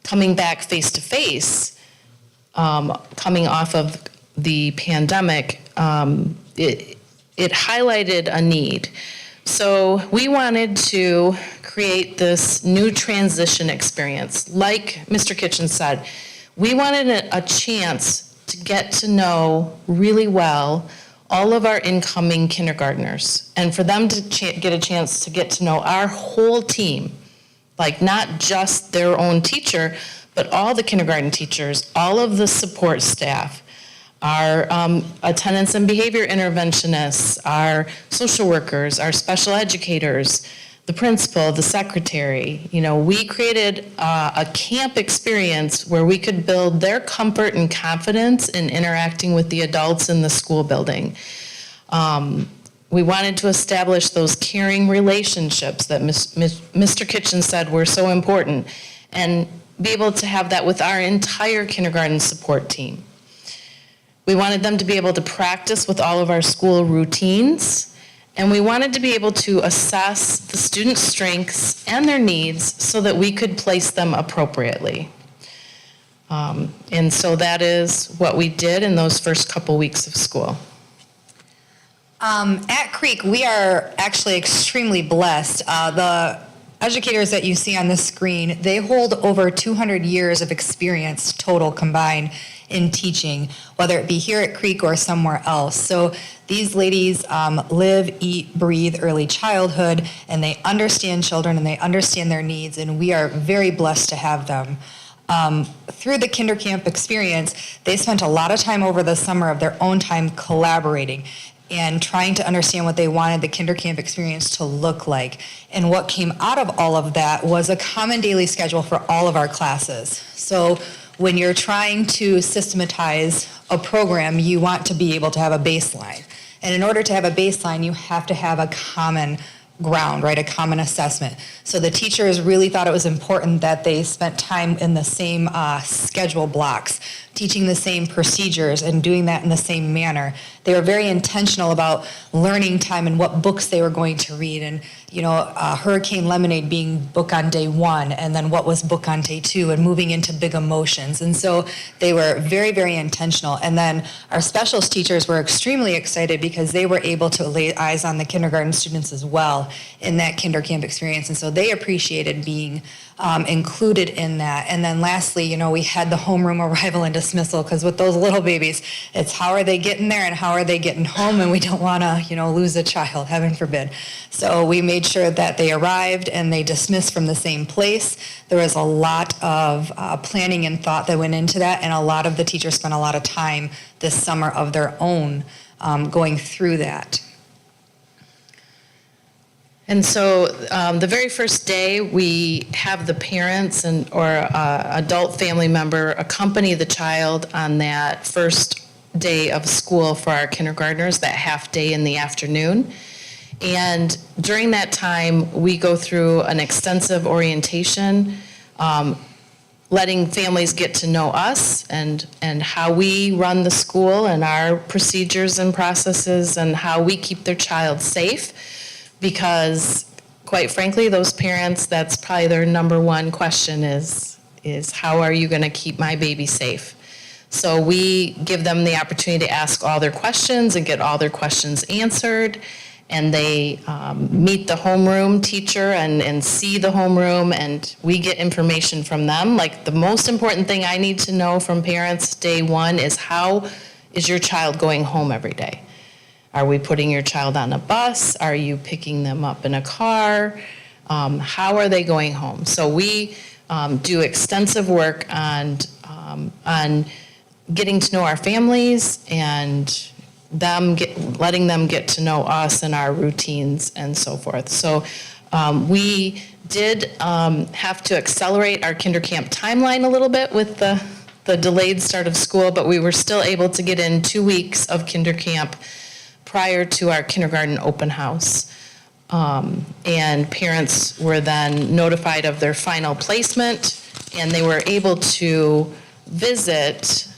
Speaker 16: coming back face to face, coming off of the pandemic, it highlighted a need. So we wanted to create this new transition experience. Like Mr. Kitchen said, we wanted a chance to get to know really well all of our incoming kindergartners, and for them to get a chance to get to know our whole team, like not just their own teacher, but all the kindergarten teachers, all of the support staff, our attendance and behavior interventionists, our social workers, our special educators, the principal, the secretary. You know, we created a camp experience where we could build their comfort and confidence in interacting with the adults in the school building. We wanted to establish those caring relationships that Mr. Kitchen said were so important, and be able to have that with our entire kindergarten support team. We wanted them to be able to practice with all of our school routines, and we wanted to be able to assess the students' strengths and their needs so that we could place them appropriately. And so that is what we did in those first couple weeks of school.
Speaker 17: At Creek, we are actually extremely blessed. The educators that you see on the screen, they hold over 200 years of experience total combined in teaching, whether it be here at Creek or somewhere else. So these ladies live, eat, breathe early childhood, and they understand children and they understand their needs, and we are very blessed to have them. Through the Kinder Camp experience, they spent a lot of time over the summer of their own time collaborating and trying to understand what they wanted the Kinder Camp experience to look like. And what came out of all of that was a common daily schedule for all of our classes. So when you're trying to systematize a program, you want to be able to have a baseline. And in order to have a baseline, you have to have a common ground, right, a common assessment. So the teachers really thought it was important that they spent time in the same schedule blocks, teaching the same procedures and doing that in the same manner. They were very intentional about learning time and what books they were going to read. And, you know, Hurricane Lemonade being book on day 1, and then what was book on day 2, and moving into big emotions. And so they were very, very intentional. And then our specials teachers were extremely excited because they were able to lay eyes on the kindergarten students as well in that Kinder Camp experience. And so they appreciated being included in that. And then lastly, you know, we had the homeroom arrival and dismissal, because with those little babies, it's how are they getting there and how are they getting home, and we don't want to, you know, lose a child, heaven forbid. So we made sure that they arrived and they dismissed from the same place. There was a lot of planning and thought that went into that, and a lot of the teachers spent a lot of time this summer of their own going through that.
Speaker 16: And so the very first day, we have the parents or adult family member accompany the child on that first day of school for our kindergartners, that half day in the afternoon. And during that time, we go through an extensive orientation, letting families get to know us and how we run the school and our procedures and processes and how we keep their child safe. Because quite frankly, those parents, that's probably their number one question is how are you going to keep my baby safe? So we give them the opportunity to ask all their questions and get all their questions answered. And they meet the homeroom teacher and see the homeroom, and we get information from them. Like, the most important thing I need to know from parents day 1 is, how is your child going home every day? Are we putting your child on a bus? Are you picking them up in a car? How are they going home? So we do extensive work on getting to know our families and letting them get to know us and our routines and so forth. So we did have to accelerate our Kinder Camp timeline a little bit with the delayed start of school, but we were still able to get in 2 weeks of Kinder Camp prior to our kindergarten open house. And parents were then notified of their final placement, and they were able to visit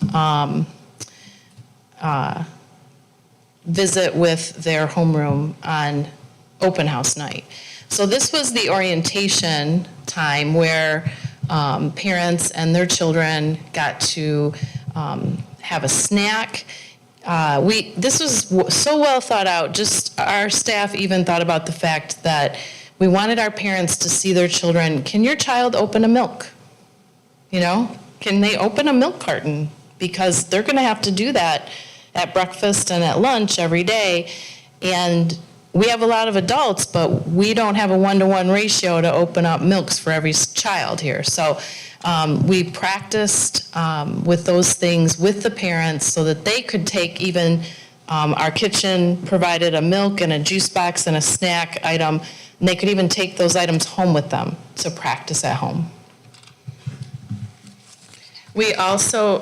Speaker 16: visit with their homeroom on open house night. So this was the orientation time where parents and their children got to have a snack. This was so well thought out, just our staff even thought about the fact that we wanted our parents to see their children. Can your child open a milk? You know, can they open a milk carton? Because they're going to have to do that at breakfast and at lunch every day. And we have a lot of adults, but we don't have a 1-to-1 ratio to open up milks for every child here. So we practiced with those things with the parents so that they could take even, our kitchen provided a milk and a juice box and a snack item, and they could even take those items home with them to practice at home. We also,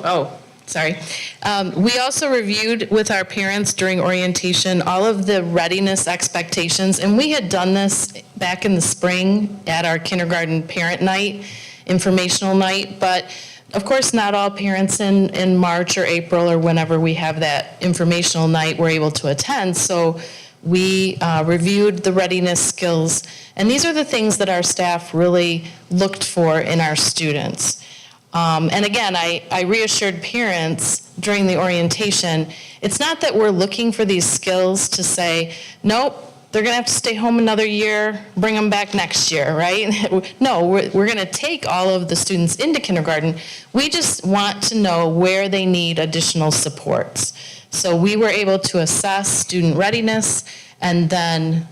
Speaker 16: we also reviewed with our parents during orientation all of the readiness expectations, and we had done this back in the spring at our kindergarten parent night, informational night, but of course not all parents in March or April or whenever we have that informational night were able to attend, so we reviewed the readiness skills, and these are the things that our staff really looked for in our students. And again, I reassured parents during the orientation, it's not that we're looking for these skills to say, nope, they're going to have to stay home another year, bring them back next year, right? No, we're going to take all of the students into kindergarten. We just want to know where they need additional supports. So we were able to assess student readiness and then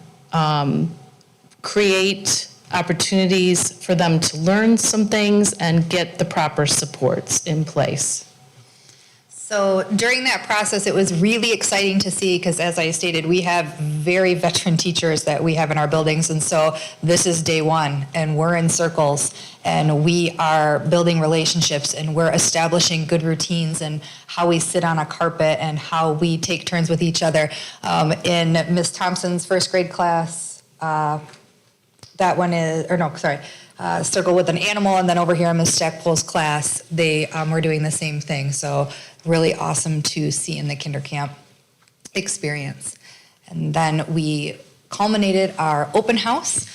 Speaker 16: create opportunities for them to learn some things and get the proper supports in place.
Speaker 17: So during that process, it was really exciting to see because, as I stated, we have very veteran teachers that we have in our buildings. And so this is day one, and we're in circles, and we are building relationships, and we're establishing good routines and how we sit on a carpet and how we take turns with each other. In Ms. Thompson's first grade class, that one is, or no, sorry, circle with an animal, and then over here in Ms. Stackpole's class, they were doing the same thing. So really awesome to see in the kinder camp experience. And then we culminated our open house.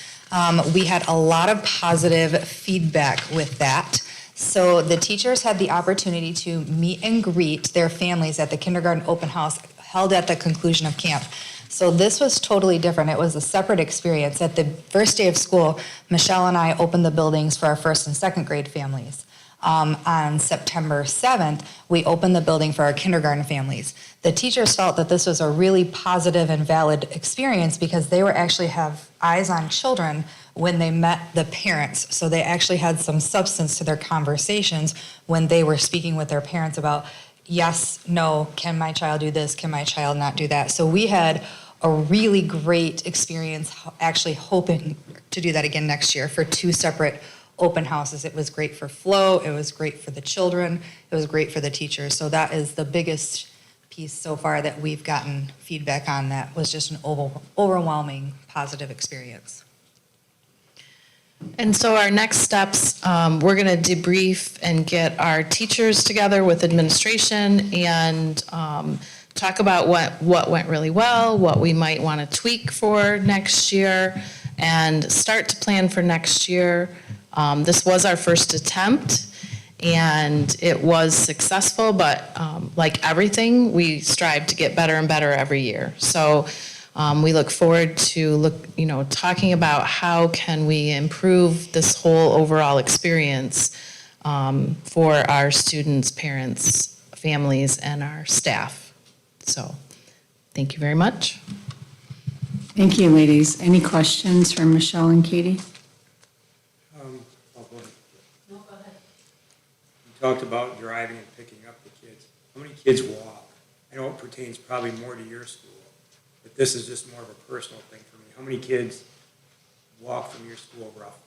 Speaker 17: We had a lot of positive feedback with that. So the teachers had the opportunity to meet and greet their families at the kindergarten open house held at the conclusion of camp. So this was totally different. It was a separate experience. At the first day of school, Michelle and I opened the buildings for our first and second grade families. On September 7th, we opened the building for our kindergarten families. The teachers felt that this was a really positive and valid experience because they were actually have eyes on children when they met the parents. So they actually had some substance to their conversations when they were speaking with their parents about, yes, no, can my child do this? Can my child not do that? So we had a really great experience actually hoping to do that again next year for 2 separate open houses. It was great for flow, it was great for the children, it was great for the teachers. So that is the biggest piece so far that we've gotten feedback on. That was just an overwhelming positive experience.
Speaker 16: And so our next steps, we're going to debrief and get our teachers together with administration and talk about what went really well, what we might want to tweak for next year, and start to plan for next year. This was our first attempt, and it was successful, but like everything, we strive to get better and better every year. So we look forward to talking about how can we improve this whole overall experience for our students, parents, families, and our staff. So thank you very much.
Speaker 1: Thank you, ladies. Any questions from Michelle and Katie?
Speaker 7: You talked about driving and picking up the kids. How many kids walk? I know it pertains probably more to your school, but this is just more of a personal thing for me. How many kids walk from your school roughly?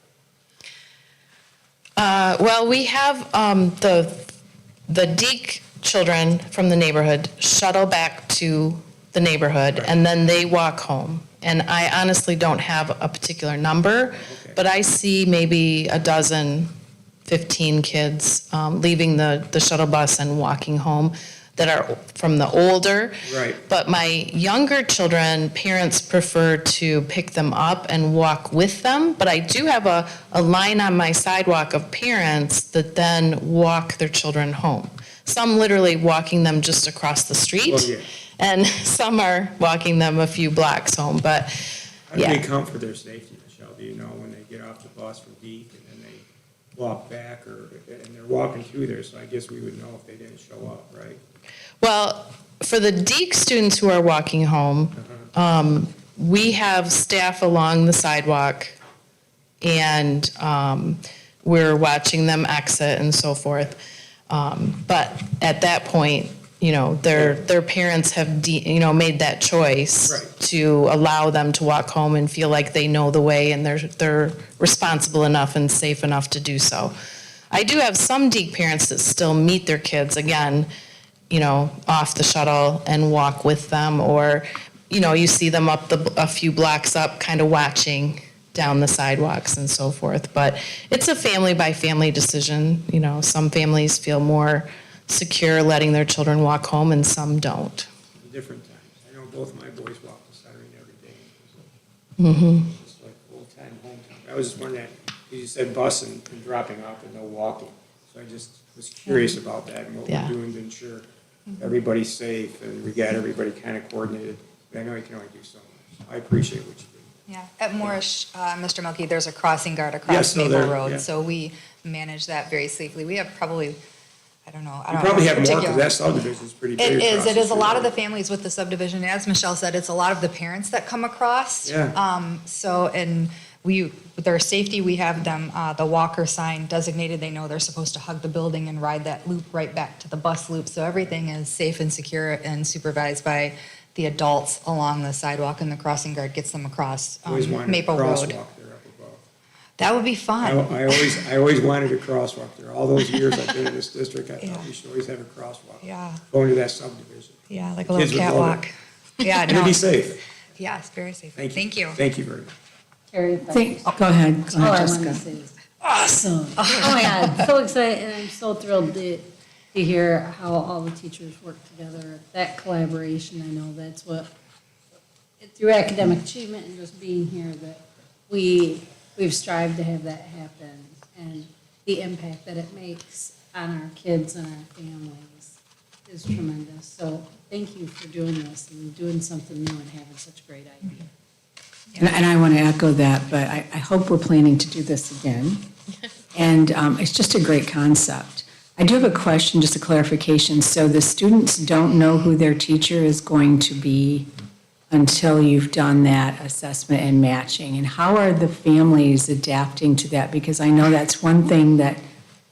Speaker 16: Well, we have the Deke children from the neighborhood shuttle back to the neighborhood, and then they walk home. And I honestly don't have a particular number, but I see maybe 12, 15 kids leaving the shuttle bus and walking home. that are from the older.
Speaker 7: Right.
Speaker 16: But my younger children, parents prefer to pick them up and walk with them. But I do have a line on my sidewalk of parents that then walk their children home. Some literally walking them just across the street.
Speaker 7: Oh, yeah.
Speaker 16: And some are walking them a few blocks home, but
Speaker 7: How do
Speaker 16: yeah.
Speaker 7: they account for their safety, Michelle? Do you know when they get off the bus from Deke and then they walk back and they're walking through there, so I guess we would know if they didn't show up, right?
Speaker 16: Well, for the Deke students who are walking home, we have staff along the sidewalk and we're watching them exit and so forth. But at that point, you know, their parents have, made that choice
Speaker 7: Right.
Speaker 16: to allow them to walk home and feel like they know the way and they're responsible enough and safe enough to do so. I do have some Deke parents that still meet their kids, again, off the shuttle and walk with them, or, you see them up a few blocks up, kind of watching down the sidewalks and so forth. But it's a family by family decision. Some families feel more secure letting their children walk home and some don't.
Speaker 7: Different times. I know both my boys walk to Saturday every day.
Speaker 16: Mm-hmm.
Speaker 7: It's like full-time hometown. I was just wondering, you said bus and dropping off and no walking. So I just was curious about that and what
Speaker 16: Yeah.
Speaker 7: we're doing to ensure everybody's safe and we got everybody kind of coordinated. But I know you can only do so much. I appreciate what you do.
Speaker 17: Yeah, at Morris, Mr. Milky, there's a crossing guard
Speaker 7: Yes,
Speaker 17: across
Speaker 7: so
Speaker 17: Maple
Speaker 7: there-
Speaker 17: Road,
Speaker 7: yeah.
Speaker 17: so we manage that very safely. We have probably, I don't know.
Speaker 7: You probably have more
Speaker 17: particular-
Speaker 7: because that subdivision is pretty big.
Speaker 17: It is,
Speaker 7: across
Speaker 17: it is a
Speaker 7: street.
Speaker 17: lot of the families with the subdivision, as Michelle said, it's a lot of the parents that come across.
Speaker 7: Yeah.
Speaker 17: And with their safety, we have them, the walker sign designated, they know they're supposed to hug the building and ride that loop right back to the bus loop, so everything is safe and secure and supervised by the adults along the sidewalk, and the crossing guard gets them across
Speaker 7: Always wanted a
Speaker 17: Maple Road.
Speaker 7: crosswalk there up above.
Speaker 17: That would be fun.
Speaker 7: I always wanted a crosswalk there. All those years I've been in this district, I thought we should always have a crosswalk.
Speaker 17: Yeah.
Speaker 7: Going to that subdivision.
Speaker 17: Yeah, like a
Speaker 7: Kids
Speaker 17: little
Speaker 7: would love
Speaker 17: catwalk.
Speaker 7: it.
Speaker 17: Yeah,
Speaker 7: And
Speaker 17: no.
Speaker 7: it'd be safe.
Speaker 17: Yes, very safe.
Speaker 7: Thank you.
Speaker 17: Thank you.
Speaker 7: Thank you very much.
Speaker 8: Terry, if I
Speaker 1: Go ahead,
Speaker 8: All I wanted
Speaker 1: Jessica.
Speaker 8: to say is, awesome. Oh my God, so excited, and I'm so thrilled to hear how all the teachers work together. That collaboration, I know that's what, through academic achievement and just being here, that we've strived to have that happen. And the impact that it makes on our kids and our families is tremendous. So thank you for doing this and doing something new and having such a great idea.
Speaker 1: And I want to echo that, but I hope we're planning to do this again. And it's just a great concept. I do have a question, just a clarification. So the students don't know who their teacher is going to be until you've done that assessment and matching? And how are the families adapting to that? Because I know that's one thing that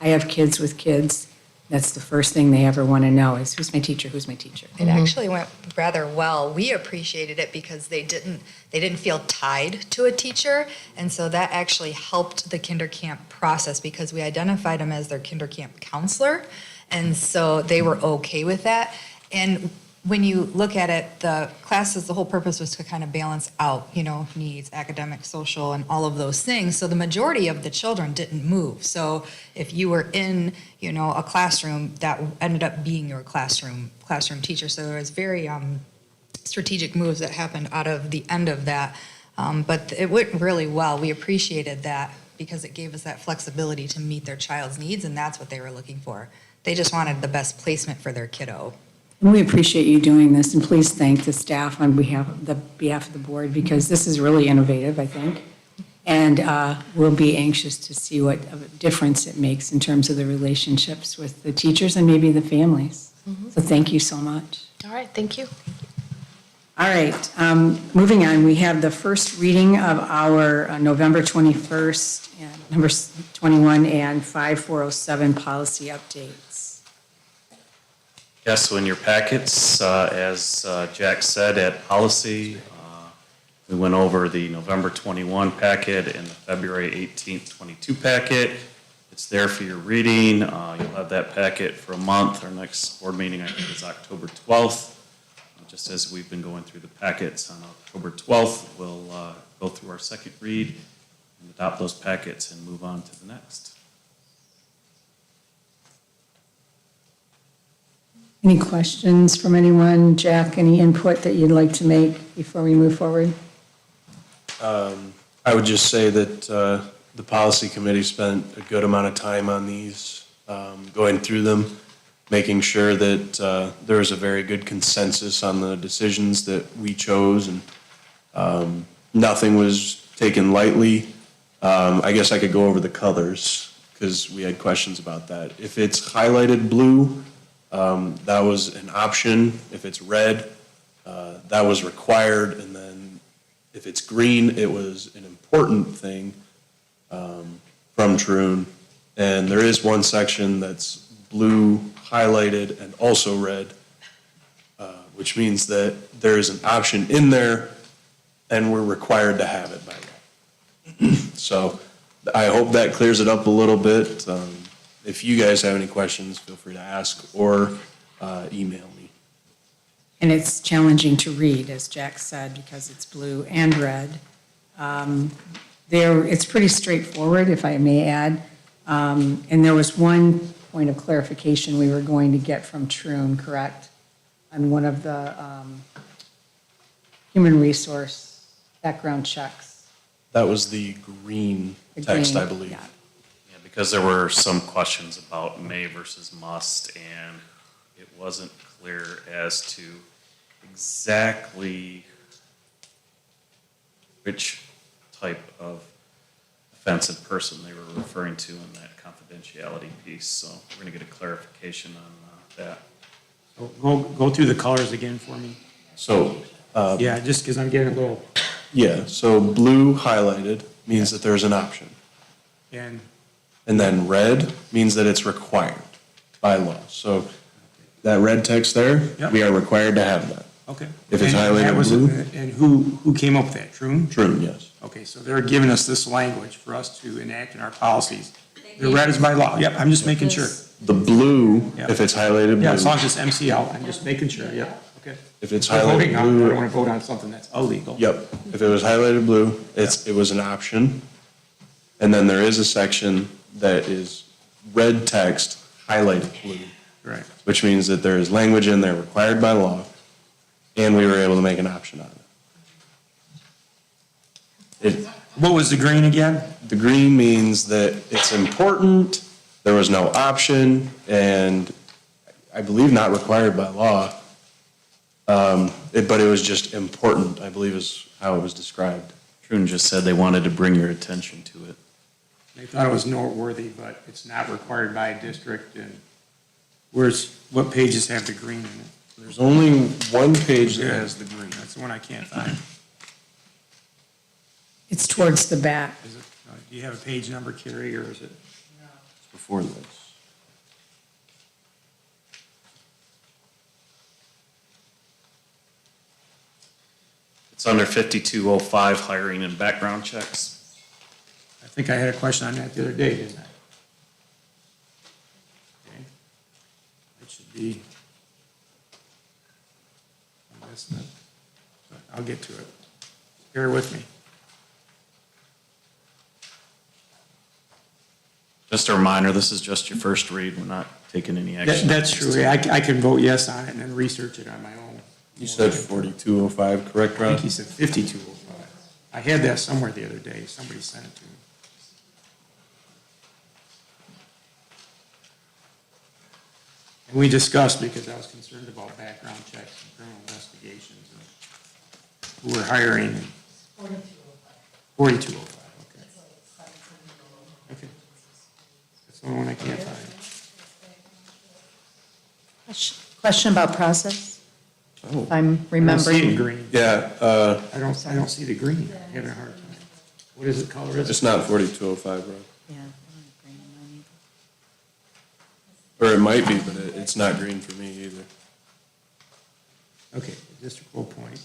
Speaker 1: I have kids with kids. That's the first thing they ever want to know is, who's my teacher, who's my teacher?
Speaker 17: It actually went rather well. We appreciated it because they didn't feel tied to a teacher. And so that actually helped the kinder camp process because we identified them as their kinder camp counselor. And so they were okay with that. And when you look at it, the classes, the whole purpose was to kind of balance out, needs, academic, social, and all of those things. So the majority of the children didn't move. So if you were in, a classroom, that ended up being your classroom teacher. So there was very strategic moves that happened out of the end of that. But it went really well. We appreciated that because it gave us that flexibility to meet their child's needs, and that's what they were looking for. They just wanted the best placement for their kiddo.
Speaker 1: And we appreciate you doing this, and please thank the staff on behalf of the board, because this is really innovative, I think. And we'll be anxious to see what difference it makes in terms of the relationships with the teachers and maybe the families. So thank you so much.
Speaker 16: All right, thank you.
Speaker 1: All right, moving on, we have the first reading of our November 21st, and number 21, and 5407 policy updates.
Speaker 6: Yes, so in your packets, as Jack said, at policy, we went over the November 21 packet and the February 18th, 22 packet. It's there for your reading. You'll have that packet for a month. Our next board meeting, I think, is October 12th. Just as we've been going through the packets on October 12th, we'll go through our second read and adopt those packets and move on to the next.
Speaker 1: Any questions from anyone? Jack, any input that you'd like to make before we move forward?
Speaker 10: I would just say that the policy committee spent a good amount of time on these, going through them, making sure that there was a very good consensus on the decisions that we chose, and nothing was taken lightly. I guess I could go over the colors, because we had questions about that. If it's highlighted blue, that was an option. If it's red, that was required, and then if it's green, it was an important thing from Troon. And there is one section that's blue highlighted and also red, which means that there is an option in there and we're required to have it by law. So I hope that clears it up a little bit. If you guys have any questions, feel free to ask or email me.
Speaker 1: And it's challenging to read, as Jack said, because it's blue and red. It's pretty straightforward, if I may add. And there was one point of clarification we were going to get from Troon, correct? On one of the human resource background checks.
Speaker 10: That was the green text, I believe.
Speaker 1: Yeah.
Speaker 6: Yeah, because there were some questions about may versus must, and it wasn't clear as to exactly which type of offensive person they were referring to in that confidentiality piece. So we're going to get a clarification on that.
Speaker 7: So go through the colors again for me.
Speaker 10: So,
Speaker 7: Yeah, just because I'm getting a little,
Speaker 10: yeah, so blue highlighted means that there's an option.
Speaker 7: and
Speaker 10: And then red means that it's required by law. So that red text there,
Speaker 7: Yep.
Speaker 10: we are required to have that.
Speaker 7: okay.
Speaker 10: If it's
Speaker 7: And that
Speaker 10: highlighted
Speaker 7: was-
Speaker 10: blue?
Speaker 7: And who came up with that, Troon?
Speaker 10: True, yes.
Speaker 7: Okay, so they're giving us this language for us to enact in our policies. The red is by law, yep, I'm just making sure.
Speaker 10: The blue,
Speaker 7: Yep.
Speaker 10: if it's highlighted
Speaker 7: Yeah, as long
Speaker 10: blue,
Speaker 7: as it's MCL, I'm just making sure, yep, okay.
Speaker 10: if it's
Speaker 7: I'm voting
Speaker 10: highlighted
Speaker 7: on it, I
Speaker 10: blue,
Speaker 7: don't want to vote on something that's illegal.
Speaker 10: yep, if it was highlighted blue, it was an option. And then there is a section that is red text highlighted blue,
Speaker 7: Right.
Speaker 10: which means that there is language in there required by law, and we were able to make an option on it.
Speaker 7: What was the green again?
Speaker 10: The green means that it's important, there was no option, and I believe not required by law. But it was just important, I believe is how it was described.
Speaker 6: Troon just said they wanted to bring your attention to it.
Speaker 7: They thought it was noteworthy, but it's not required by a district, and what pages have the green in it?
Speaker 10: There's only one page that has the green.
Speaker 7: That's the one I can't find.
Speaker 1: It's towards the back.
Speaker 7: Is it, do you have a page number, Carrie, or is it?
Speaker 10: It's before this.
Speaker 6: It's under 5205, hiring and background checks.
Speaker 7: I think I had a question on that the other day, didn't I? Okay. It should be. I'm missing it. But I'll get to it. Bear with me.
Speaker 6: Just a reminder, this is just your first read. We're not taking any action.
Speaker 7: That's true. I can vote yes on it and then research it on my own.
Speaker 10: You said 4205, correct,
Speaker 7: I
Speaker 10: Ron?
Speaker 7: think he said 5205. I had that somewhere the other day. Somebody sent it to me. And we discussed, because I was concerned about background checks and criminal investigations and who we're hiring. 4205, okay. Okay. That's the only one I can't find.
Speaker 3: Question about process?
Speaker 10: Oh.
Speaker 3: If I'm
Speaker 7: I don't see it
Speaker 3: remembering.
Speaker 7: in green.
Speaker 10: Yeah,
Speaker 7: I don't see the green. I'm having a hard time. What is it, color is it?
Speaker 10: it's not 4205, Ron.
Speaker 3: Yeah.
Speaker 10: Or it might be, but it's not green for me either.
Speaker 7: Okay, the district will appoint.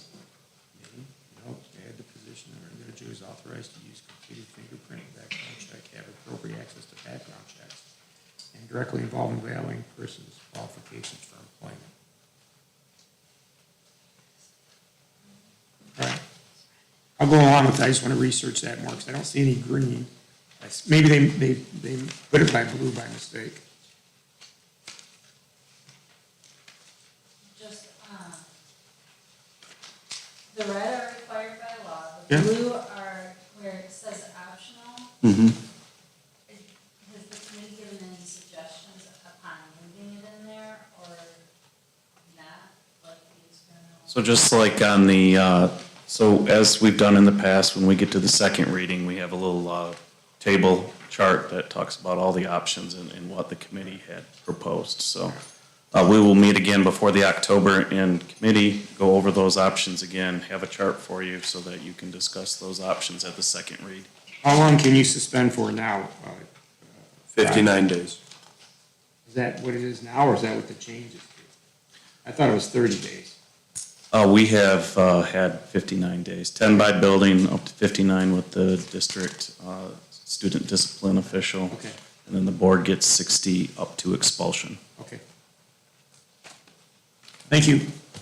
Speaker 7: No, add the position or individual is authorized to use completed fingerprint background check, have appropriate access to background checks, and directly involved in evaluating persons' qualifications for employment. All right. I'll go along with that. I just want to research that more because I don't see any green. Maybe they put it by blue by mistake.
Speaker 8: The red are required by law, the
Speaker 7: Yeah.
Speaker 8: blue are where it says optional.
Speaker 10: Mm-hmm.
Speaker 8: Has the committee given any suggestions upon moving it in there or not? What the external?
Speaker 6: So just like on the, so as we've done in the past, when we get to the second reading, we have a little table chart that talks about all the options and what the committee had proposed. So we will meet again before the October in committee, go over those options again, have a chart for you so that you can discuss those options at the second read.
Speaker 7: How long can you suspend for now?
Speaker 10: 59 days.
Speaker 7: Is that what it is now, or is that what the change is? I thought it was 30 days.
Speaker 6: We have had 59 days, 10 by building, up to 59 with the district student discipline official.
Speaker 7: Okay.
Speaker 6: And then the board gets 60 up to expulsion.
Speaker 7: Okay. Thank you.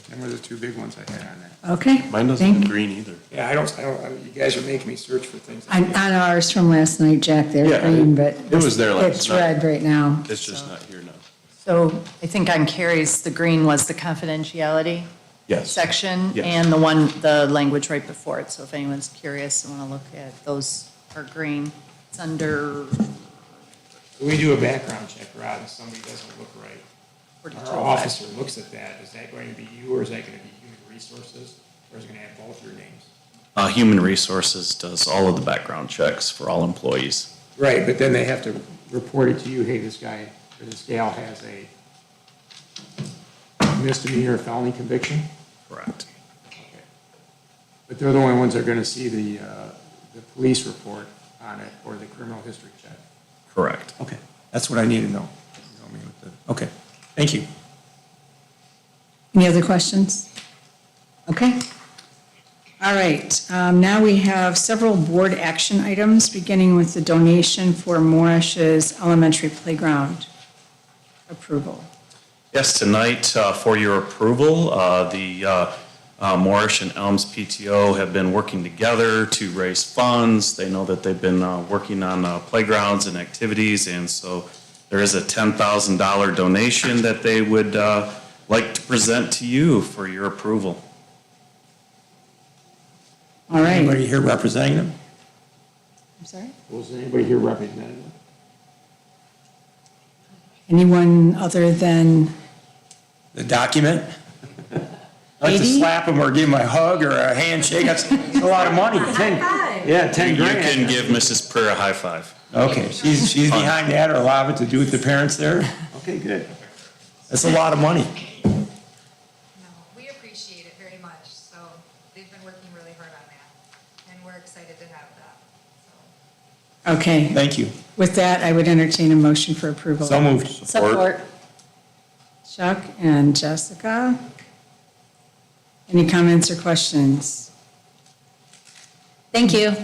Speaker 7: Them were the two big ones I had on that.
Speaker 1: Okay.
Speaker 10: Mine doesn't have green either.
Speaker 7: Yeah, I don't, you guys are making me search for things.
Speaker 1: On ours from last night, Jack, they're
Speaker 10: Yeah,
Speaker 1: green, but
Speaker 10: it was there last
Speaker 1: it's
Speaker 10: night.
Speaker 1: red right now.
Speaker 10: It's just not here now.
Speaker 3: So I think on Carrie's, the green was the confidentiality
Speaker 10: Yes.
Speaker 3: section,
Speaker 10: Yes.
Speaker 3: and the language right before it. So if anyone's curious and want to look at those are green. It's under
Speaker 7: When we do a background check, Rod, and somebody doesn't look right,
Speaker 3: 42.
Speaker 7: our officer looks at that, is that going to be you, or is that going to be human resources? Or is it going to have both your names?
Speaker 6: Human Resources does all of the background checks for all employees.
Speaker 7: Right, but then they have to report it to you, hey, this guy or this gal has a misdemeanor or felony conviction?
Speaker 6: Correct.
Speaker 7: Okay. But they're the only ones that are going to see the police report on it or the criminal history check.
Speaker 6: Correct.
Speaker 7: Okay, that's what I need to know. Okay, thank you.
Speaker 1: Any other questions? Okay. All right, now we have several board action items, beginning with the donation for Morish's elementary playground approval.
Speaker 6: Yes, tonight, for your approval, the Morish and Elms PTO have been working together to raise funds. They know that they've been working on playgrounds and activities, and so there is a $10,000 donation that they would like to present to you for your approval.
Speaker 1: All right.
Speaker 7: Anybody here representing them?
Speaker 1: I'm sorry?
Speaker 7: Was anybody here representing them?
Speaker 1: Anyone other than
Speaker 7: The document? I'd like to
Speaker 1: 80?
Speaker 7: slap them or give them a hug or a handshake. That's a lot of money. 10
Speaker 6: You
Speaker 7: grand.
Speaker 6: can give Mrs. Purr a high five.
Speaker 7: Okay, she's behind that or allow it to do with the parents there? Okay, good. That's a lot of money.
Speaker 17: No, we appreciate it very much. So they've been working really hard on that, and we're excited to have that.
Speaker 1: Okay.
Speaker 7: Thank you.
Speaker 1: With that, I would entertain a motion for approval.
Speaker 7: So moved.
Speaker 3: Support.
Speaker 1: Chuck and Jessica. Any comments or questions?
Speaker 9: Thank you.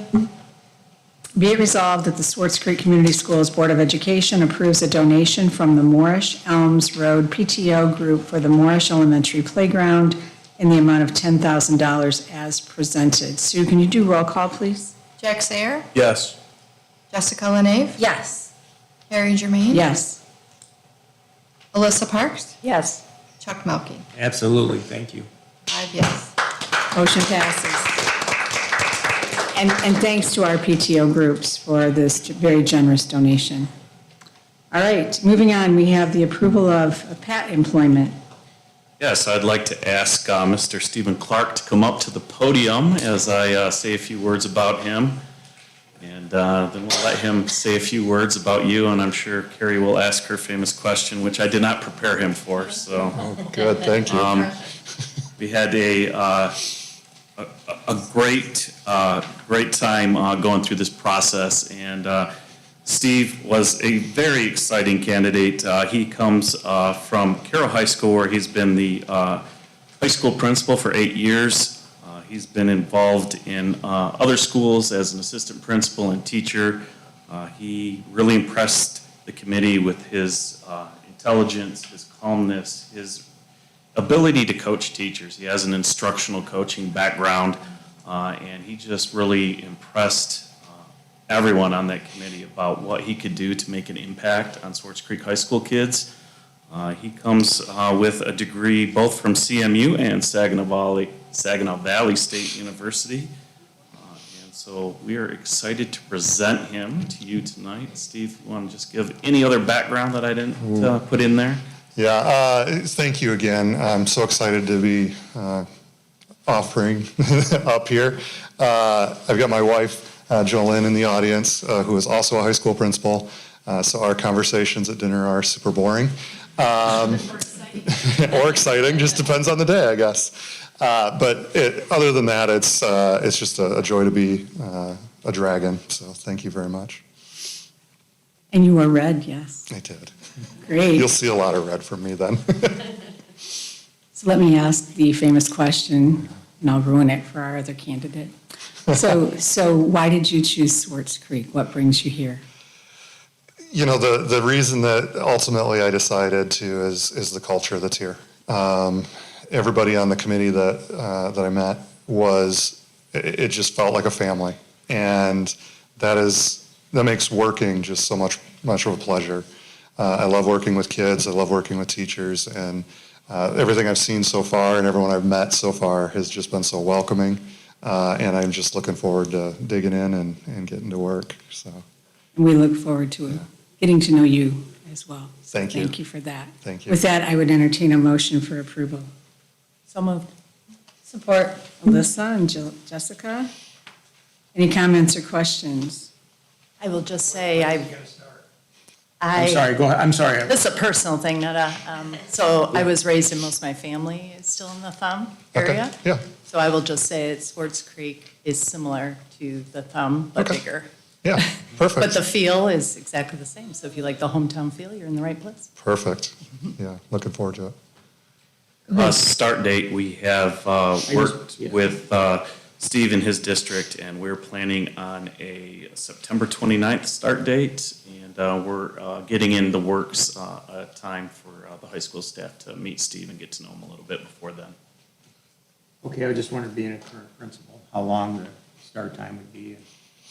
Speaker 1: Be it resolved that the Swartz Creek Community Schools Board of Education approves a donation from the Morish Elms Road PTO Group for the Morish Elementary Playground in the amount of $10,000 as presented. Sue, can you do roll call, please?
Speaker 13: Jack Sayer,
Speaker 10: Yes.
Speaker 13: Jessica Lenave,
Speaker 9: Yes.
Speaker 13: Harry Jermaine.
Speaker 1: Yes.
Speaker 13: Alyssa Parks,
Speaker 3: Yes.
Speaker 13: Chuck Melkey.
Speaker 7: Absolutely, thank you.
Speaker 13: 5 yes.
Speaker 1: Motion passes. And thanks to our PTO groups for this very generous donation. All right, moving on, we have the approval of PAT employment.
Speaker 6: Yes, I'd like to ask Mr. Stephen Clark to come up to the podium as I say a few words about him. And then we'll let him say a few words about you, and I'm sure Carrie will ask her famous question, which I did not prepare him for, so.
Speaker 15: Good, thank you.
Speaker 6: We had a great time going through this process, and Steve was a very exciting candidate. He comes from Carroll High School, where he's been the high school principal for 8 years. He's been involved in other schools as an assistant principal and teacher. He really impressed the committee with his intelligence, his calmness, his ability to coach teachers. He has an instructional coaching background, and he just really impressed everyone on that committee about what he could do to make an impact on Swartz Creek High School kids. He comes with a degree both from CMU and Saginaw Valley State University. And so we are excited to present him to you tonight. Steve, you want to just give any other background that I didn't put in there?
Speaker 18: Yeah, thank you again. I'm so excited to be offering up here. I've got my wife, Jolynn, in the audience, who is also a high school principal. So our conversations at dinner are super boring. Or exciting, just depends on the day, I guess. But other than that, it's just a joy to be a dragon. So thank you very much.
Speaker 1: And you wore red, yes.
Speaker 18: I did.
Speaker 1: Great.
Speaker 18: You'll see a lot of red from me then.
Speaker 1: So let me ask the famous question, and I'll ruin it for our other candidate. So why did you choose Swartz Creek? What brings you here?
Speaker 18: You know, the reason that ultimately I decided to is the culture that's here. Everybody on the committee that I met it just felt like a family. And that makes working just so much of a pleasure. I love working with kids. I love working with teachers. And everything I've seen so far and everyone I've met so far has just been so welcoming. And I'm just looking forward to digging in and getting to work. So.
Speaker 1: And we look forward to getting to know you as well. So
Speaker 18: Thank you.
Speaker 1: Thank you for that.
Speaker 18: Thank you.
Speaker 1: With that, I would entertain a motion for approval.
Speaker 3: So moved. Support.
Speaker 1: Alyssa and Jessica, any comments or questions?
Speaker 3: I will just say,
Speaker 7: I'm sorry, go ahead, I'm sorry.
Speaker 3: This is a personal thing, not a, so I was raised in, most of my family is still in the Thumb area.
Speaker 18: Okay, yeah.
Speaker 3: So I will just say that Swartz Creek is similar to the Thumb, but
Speaker 18: Okay.
Speaker 3: bigger.
Speaker 18: Yeah, perfect.
Speaker 3: But the feel is exactly the same. So if you like the hometown feel, you're in the right place.
Speaker 18: Perfect. Yeah, looking forward to it.
Speaker 6: Start date, we have worked with Steve in his district, and we're planning on a September 29th start date. And we're getting in the works a time for the high school staff to meet Steve and get to know him a little bit before then.
Speaker 7: Okay, I just wondered, being a current principal, how long the start time would be, and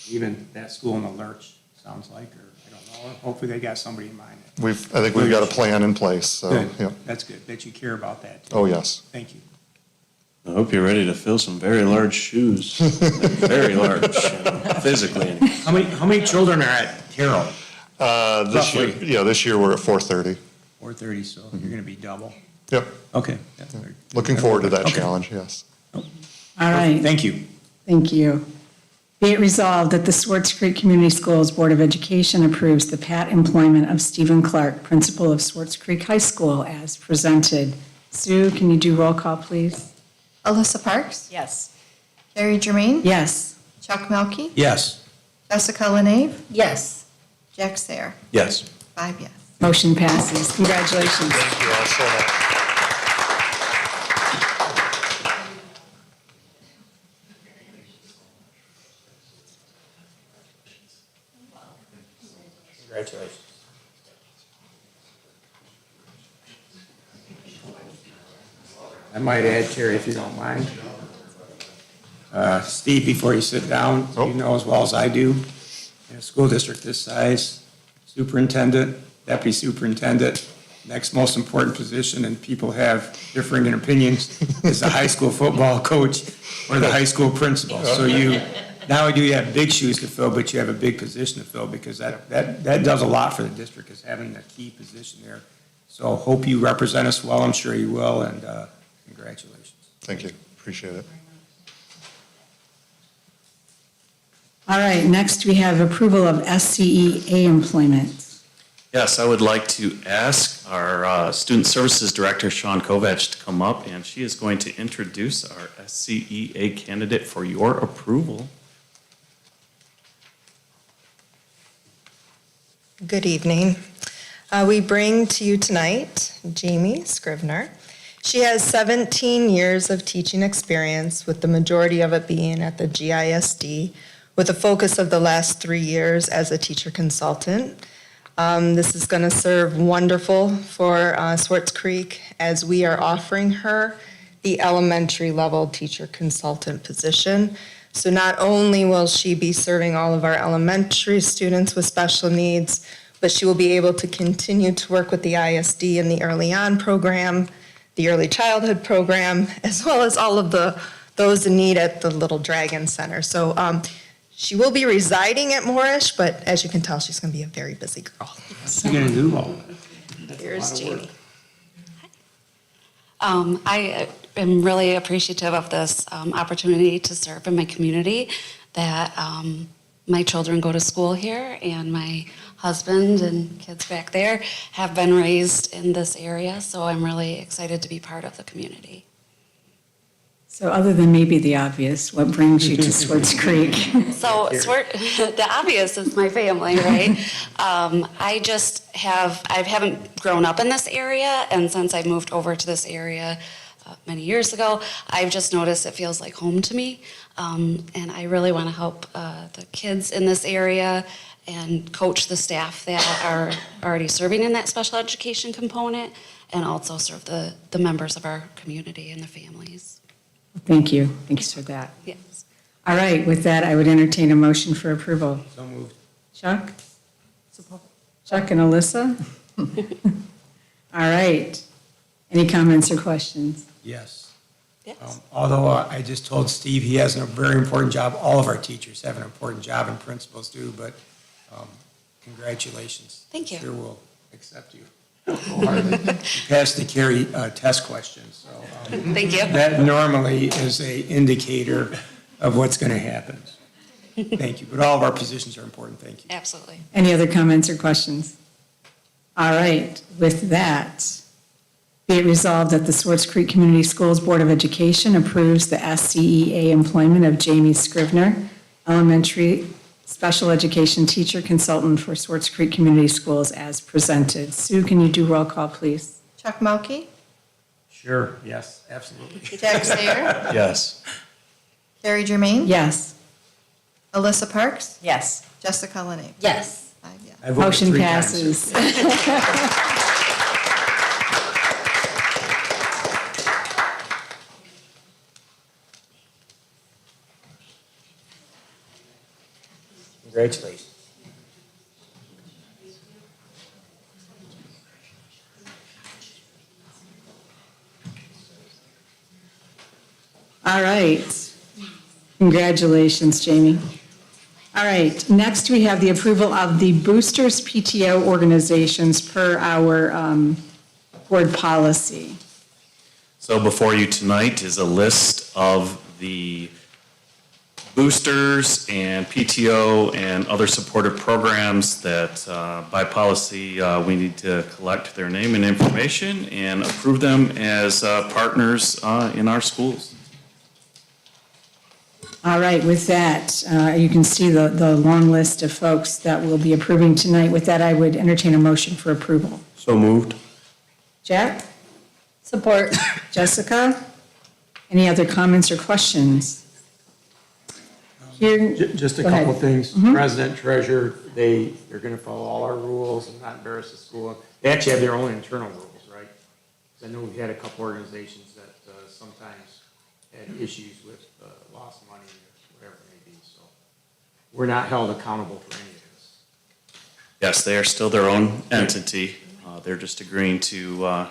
Speaker 7: even that school in the lurch, sounds like, or I don't know, or hopefully they got somebody in mind.
Speaker 18: I think we've got a plan in place, so,
Speaker 7: Good,
Speaker 18: yeah.
Speaker 7: that's good, that you care about that. too.
Speaker 18: Oh, yes.
Speaker 7: Thank you.
Speaker 10: I hope you're ready to fill some very large shoes. Very large, physically.
Speaker 7: How many children are at Carroll?
Speaker 18: This year we're at 430.
Speaker 7: 430, so you're gonna be double.
Speaker 18: Yep.
Speaker 7: Okay.
Speaker 18: Looking forward to that
Speaker 7: Okay.
Speaker 18: challenge, yes.
Speaker 1: All right.
Speaker 7: Thank you.
Speaker 1: Thank you. Be it resolved that the Swartz Creek Community Schools Board of Education approves the pat employment of Stephen Clark, principal of Swartz Creek High School, as presented. Sue, can you do roll call, please?
Speaker 19: Alyssa Parks?
Speaker 3: Yes.
Speaker 19: Carrie Germain?
Speaker 1: Yes.
Speaker 19: Chuck Melkey?
Speaker 7: Yes.
Speaker 19: Jessica Lenave?
Speaker 3: Yes.
Speaker 19: Jack Sayer?
Speaker 10: Yes.
Speaker 19: 5 yes.
Speaker 1: Motion passes. Congratulations.
Speaker 18: Thank you all so much.
Speaker 7: Congratulations. I might add, Terry, if you don't mind. Steve, before you sit down, you know as well as I do, in a school district this size, superintendent, deputy superintendent, next most important position, and people have differing opinions, is the high school football coach or the high school principal. So not only do you have big shoes to fill, but you have a big position to fill, because that does a lot for the district, is having a key position there. So hope you represent us well, I'm sure you will, and congratulations.
Speaker 18: Thank you, appreciate it.
Speaker 1: All right, next we have approval of SCEA employment.
Speaker 6: Yes, I would like to ask our Student Services Director, Sean Kovach, to come up, and she is going to introduce our SCEA candidate for your approval.
Speaker 20: Good evening. We bring to you tonight Jamie Scrivener. She has 17 years of teaching experience, with the majority of it being at the GISD, with a focus of the last 3 years as a teacher consultant. This is going to serve wonderful for Swartz Creek, as we are offering her the elementary level teacher consultant position. So not only will she be serving all of our elementary students with special needs, but she will be able to continue to work with the ISD in the Early On program, the Early Childhood program, as well as all of those in need at the Little Dragon Center. So she will be residing at Moorish, but as you can tell, she's going to be a very busy girl.
Speaker 7: What's she gonna do all that?
Speaker 20: Here's Jamie.
Speaker 21: I am really appreciative of this opportunity to serve in my community, that my children go to school here, and my husband and kids back there have been raised in this area, so I'm really excited to be part of the community.
Speaker 1: So other than maybe the obvious, what brings you to Swartz Creek?
Speaker 21: So the obvious is my family, right? I haven't grown up in this area, and since I moved over to this area many years ago, I've just noticed it feels like home to me. And I really want to help the kids in this area and coach the staff that are already serving in that special education component, and also serve the members of our community and their families.
Speaker 1: Thank you. Thanks for that.
Speaker 21: Yes.
Speaker 1: All right, with that, I would entertain a motion for approval.
Speaker 7: So moved.
Speaker 1: Chuck? Chuck and Alyssa? All right. Any comments or questions?
Speaker 7: Yes.
Speaker 21: Yes.
Speaker 7: Although I just told Steve he has a very important job, all of our teachers have an important job and principals do, but congratulations.
Speaker 21: Thank you.
Speaker 7: Sure we'll accept you. wholeheartedly. You passed the Carrie test questions, so.
Speaker 21: Thank you.
Speaker 7: That normally is a indicator of what's going to happen. Thank you, but all of our positions are important, thank you.
Speaker 21: Absolutely.
Speaker 1: Any other comments or questions? All right, with that, be it resolved that the Swartz Creek Community Schools Board of Education approves the SCEA employment of Jamie Scrivener, elementary special education teacher consultant for Swartz Creek Community Schools as presented. Sue, can you do roll call, please?
Speaker 19: Chuck Melkey,
Speaker 7: Sure, yes, absolutely.
Speaker 19: Jack Sayer,
Speaker 10: Yes.
Speaker 19: Carrie Germain,
Speaker 1: Yes.
Speaker 19: Alyssa Parks,
Speaker 3: Yes.
Speaker 19: Jessica Lenee.
Speaker 8: Yes.
Speaker 19: 5 yes.
Speaker 7: I voted
Speaker 1: Motion
Speaker 7: 3 times.
Speaker 1: passes.
Speaker 7: Congratulations.
Speaker 1: All right. Congratulations, Jamie. All right, next we have the approval of the Boosters PTO organizations per our board policy.
Speaker 6: So before you tonight is a list of the boosters and PTO and other supportive programs that by policy we need to collect their name and information and approve them as partners in our schools.
Speaker 1: All right, with that, you can see the long list of folks that we'll be approving tonight. With that, I would entertain a motion for approval.
Speaker 10: So moved.
Speaker 1: Jack?
Speaker 8: Support.
Speaker 1: Jessica? Any other comments or questions? Here,
Speaker 7: Just a
Speaker 1: Go ahead.
Speaker 7: couple things.
Speaker 1: Mhm.
Speaker 7: President, treasurer, they're going to follow all our rules and not embarrass the school. They actually have their own internal rules, right? 'Cause I know we've had a couple organizations that sometimes had issues with lost money or whatever it may be, so we're not held accountable for any of this.
Speaker 6: Yes, they are still their own entity. They're just agreeing to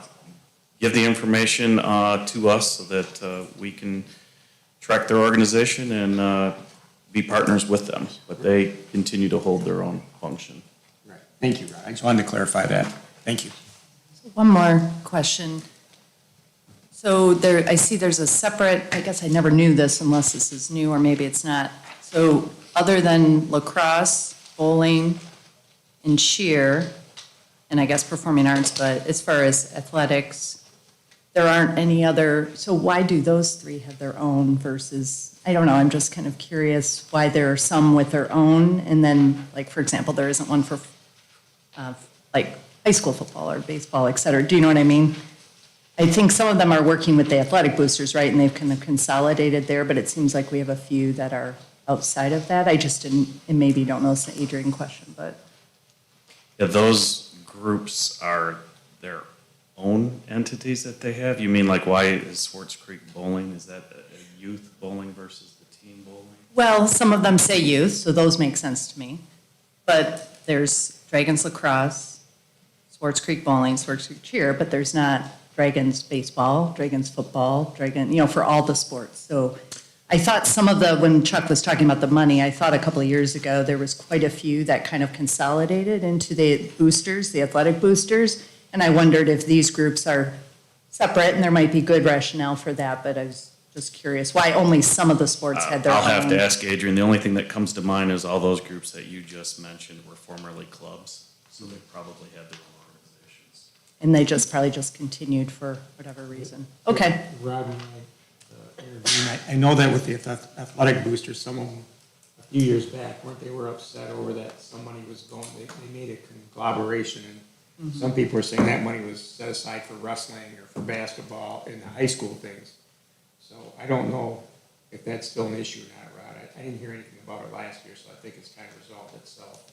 Speaker 6: give the information to us so that we can track their organization and be partners with them. But they continue to hold their own function.
Speaker 7: Right. Thank you, Rod. I just wanted to clarify that. Thank you.
Speaker 3: One more question. So there, I see there's a separate, I guess I never knew this unless this is new or maybe it's not. So other than lacrosse, bowling, and cheer, and I guess performing arts, but as far as athletics, there aren't any other, so why do those three have their own versus, I don't know, I'm just kind of curious why there are some with their own, and then, like, for example, there isn't one for, like, high school football or baseball, et cetera. Do you know what I mean? I think some of them are working with the athletic boosters, right, and they've kind of consolidated there, but it seems like we have a few that are outside of that. I just didn't, and maybe you don't know, it's an Adrian question, but.
Speaker 6: Yeah, those groups are their own entities that they have? You mean like why is Swartz Creek Bowling, is that a youth bowling versus the teen bowling?
Speaker 3: Well, some of them say youth, so those make sense to me. But there's Dragons lacrosse, Swartz Creek bowling, Swartz Creek cheer, but there's not Dragons baseball, Dragons football, for all the sports. So I thought when Chuck was talking about the money, I thought a couple of years ago, there was quite a few that kind of consolidated into the boosters, the athletic boosters. And I wondered if these groups are separate, and there might be good rationale for that, but I was just curious why only some of the sports had their own.
Speaker 6: I'll have to ask Adrian. The only thing that comes to mind is all those groups that you just mentioned were formerly clubs, so they probably had their own organizations.
Speaker 3: And they probably just continued for whatever reason. Okay.
Speaker 7: Rob and I intervened. I know that with the athletic boosters, some of them, a few years back, they were upset over that some money was going, they made a conglomeration, and some people were saying that money was set aside for wrestling or for basketball in the high school things. So I don't know if that's still an issue or not, Rod. I didn't hear anything about it last year, so I think it's kind of resolved itself.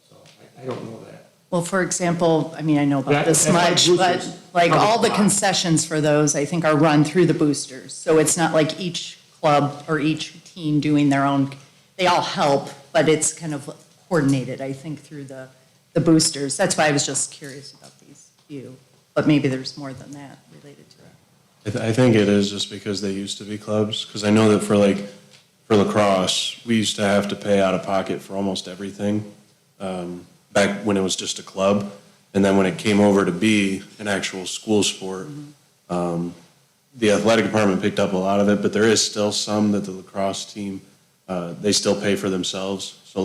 Speaker 7: So I don't know that.
Speaker 3: Well, for example, I know about
Speaker 7: That-
Speaker 3: this
Speaker 7: that's like
Speaker 3: much,
Speaker 7: boosters.
Speaker 3: but all the
Speaker 7: Public
Speaker 3: concessions for those, I think, are run through the boosters. So it's not like each club or each team doing their own, they all help, but it's kind of coordinated, I think, through the boosters. That's why I was just curious about these few, but maybe there's more than that related to it.
Speaker 10: I think it is just because they used to be clubs, because I know that for lacrosse, we used to have to pay out of pocket for almost everything, back when it was just a club. And then when it came over to be an actual school sport, the athletic department picked up a lot of it, but there is still some that the lacrosse team, they still pay for themselves. So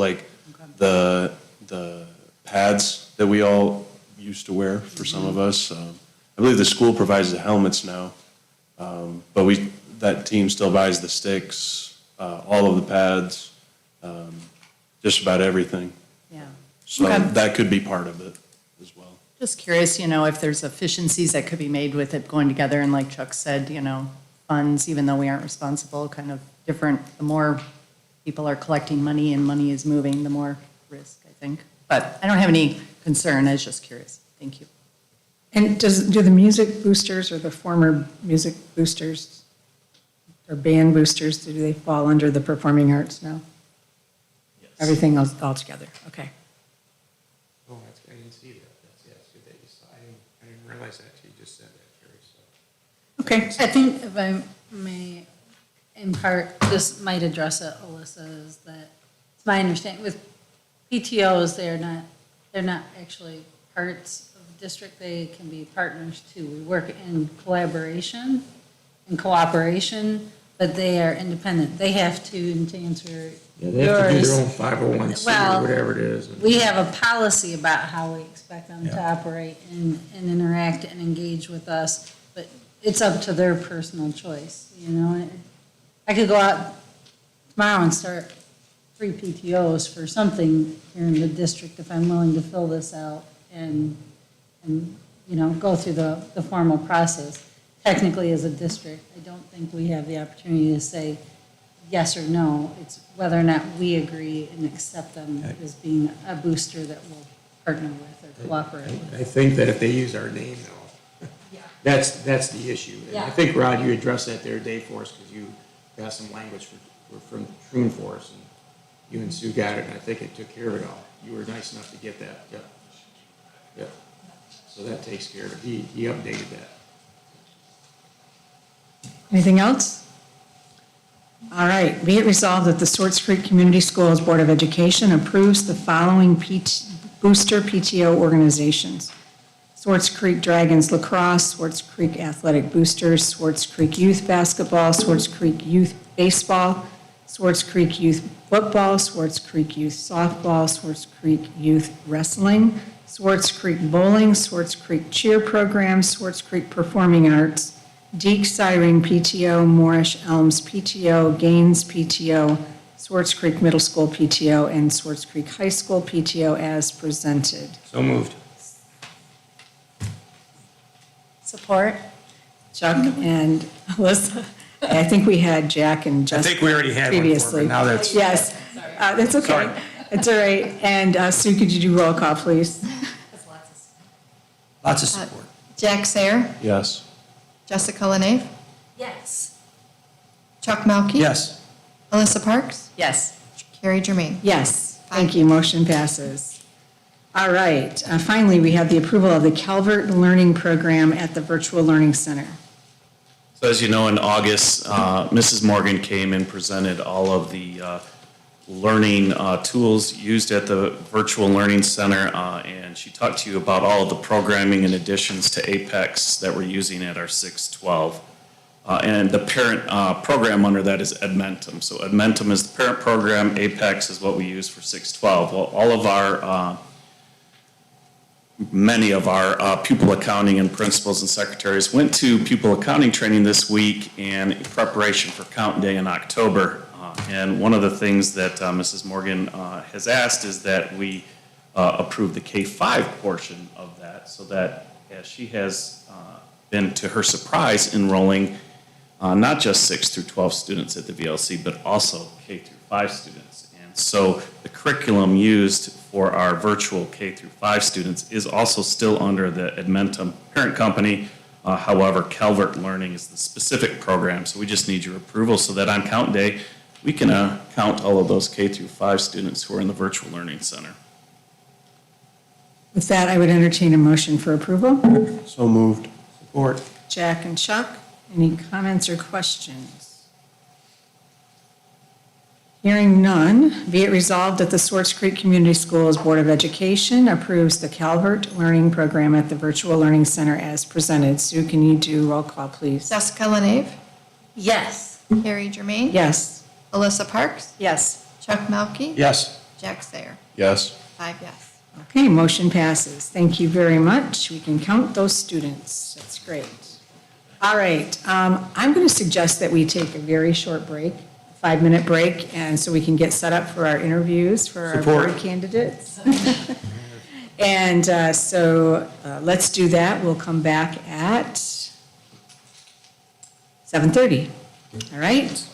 Speaker 10: the pads that we all used to wear for some of us, I believe the school provides the helmets now. But that team still buys the sticks, all of the pads, just about everything.
Speaker 3: Yeah.
Speaker 10: So
Speaker 3: Okay.
Speaker 10: that could be part of it as well.
Speaker 3: Just curious, if there's efficiencies that could be made with it going together, and like Chuck said, funds, even though we aren't responsible, kind of different. The more people are collecting money and money is moving, the more risk, I think. But I don't have any concern, I was just curious. Thank you.
Speaker 1: And do the music boosters or the former music boosters or band boosters, do they fall under the performing arts now?
Speaker 6: Yes.
Speaker 1: Everything else all together, okay.
Speaker 7: Oh, I didn't see that. That's good that you saw. I didn't realize that till you just said that, Carrie, so.
Speaker 1: Okay.
Speaker 8: I think if I may, in part, this might address it, Alyssa, is that it's my understanding with PTOs, they're not actually parts of the district, they can be partners too. We work in collaboration and cooperation, but they are independent. They have to answer
Speaker 7: Yeah, they have to do
Speaker 8: yours.
Speaker 7: their own 501c
Speaker 8: Well,
Speaker 7: or whatever it is.
Speaker 8: We have a policy about how we expect them to operate and interact and engage with us, but it's up to their personal choice, I could go out tomorrow and start 3 PTOs for something here in the district if I'm willing to fill this out and go through the formal process. Technically, as a district, I don't think we have the opportunity to say yes or no. It's whether or not we agree and accept them as being a booster that we'll partner with or cooperate with.
Speaker 7: I think that if they use our name though, that's the issue. And I think, Rod, you addressed that the other day for us because you got some language from Troon for us, and you and Sue got it, and I think it took care of it all. You were nice enough to get that, Yep. So that takes care of it. He updated that.
Speaker 1: Anything else? All right, be it resolved that the Swartz Creek Community Schools Board of Education approves the following booster PTO organizations: Swartz Creek Dragons Lacrosse, Swartz Creek Athletic Boosters, Swartz Creek Youth Basketball, Swartz Creek Youth Baseball, Swartz Creek Youth Football, Swartz Creek Youth Softball, Swartz Creek Youth Wrestling, Swartz Creek Bowling, Swartz Creek Cheer Program, Swartz Creek Performing Arts, Deke Siring PTO, Moorish Elms PTO, Gaines PTO, Swartz Creek Middle School PTO, and Swartz Creek High School PTO as presented.
Speaker 7: So moved.
Speaker 1: Support. Chuck and Alyssa. I think we had Jack and
Speaker 7: I
Speaker 1: Jessica
Speaker 7: think we already had one for it,
Speaker 1: previously.
Speaker 7: but now that's.
Speaker 1: Yes, that's okay.
Speaker 7: Sorry.
Speaker 1: It's all right. And Sue, could you do roll call, please?
Speaker 7: Lots of support.
Speaker 19: Jack Sayer,
Speaker 10: Yes.
Speaker 19: Jessica Lenave,
Speaker 8: Yes.
Speaker 19: Chuck Melkey.
Speaker 7: Yes.
Speaker 19: Alyssa Parks,
Speaker 3: Yes.
Speaker 19: Carrie Germain.
Speaker 1: Yes, thank you. Motion passes. All right, finally, we have the approval of the Calvert Learning Program at the Virtual Learning Center.
Speaker 6: So as you know, in August, Mrs. Morgan came and presented all of the learning tools used at the Virtual Learning Center, and she talked to you about all of the programming and additions to Apex that we're using at our 612. And the parent program under that is Edmentum. So Edmentum is the parent program, Apex is what we use for 612. Well, all of our many of our pupil accounting and principals and secretaries went to pupil accounting training this week in preparation for Count Day in October. And one of the things that Mrs. Morgan has asked is that we approve the K-5 portion of that, so that as she has been, to her surprise, enrolling not just 6 through 12 students at the VLC, but also K through 5 students. And so the curriculum used for our virtual K through 5 students is also still under the Edmentum parent company. However, Calvert Learning is the specific program, so we just need your approval so that on Count Day, we can count all of those K through 5 students who are in the Virtual Learning Center.
Speaker 1: With that, I would entertain a motion for approval.
Speaker 10: So moved.
Speaker 7: Support.
Speaker 1: Jack and Chuck, any comments or questions? Hearing none, be it resolved that the Swartz Creek Community Schools Board of Education approves the Calvert Learning Program at the Virtual Learning Center as presented. Sue, can you do roll call, please?
Speaker 19: Jessica Lenave,
Speaker 9: Yes.
Speaker 19: Harry Germain.
Speaker 1: Yes.
Speaker 19: Alyssa Parks,
Speaker 1: Yes.
Speaker 19: Chuck Melkey.
Speaker 7: Yes.
Speaker 19: Jack Sayer.
Speaker 10: Yes.
Speaker 19: 5 yes.
Speaker 1: Okay, motion passes. Thank you very much. We can count those students. That's great. All right, I'm going to suggest that we take a very short break, 5-minute break, and so we can get set up for our interviews for our board candidates. And so let's do that. We'll come back at 7:30. All right?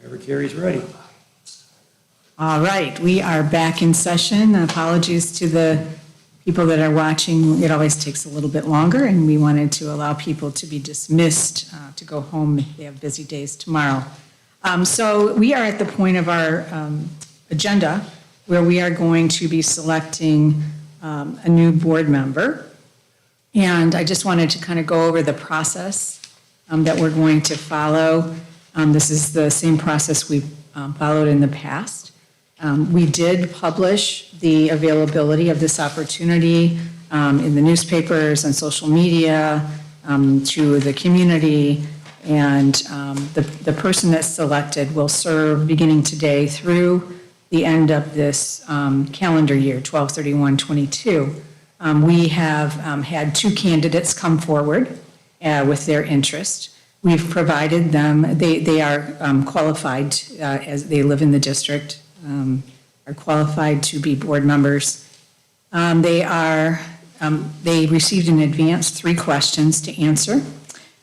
Speaker 7: Whoever carries ready.
Speaker 1: All right, we are back in session. Apologies to the people that are watching. It always takes a little bit longer, and we wanted to allow people to be dismissed to go home if they have busy days tomorrow. So we are at the point of our agenda where we are going to be selecting a new board member. And I just wanted to kind of go over the process that we're going to follow. This is the same process we've followed in the past. We did publish the availability of this opportunity in the newspapers and social media to the community. And the person that's selected will serve beginning today through the end of this calendar year, 12/31/22. We have had 2 candidates come forward with their interest. We've provided them, they are qualified as they live in the district, are qualified to be board members. They received in advance 3 questions to answer.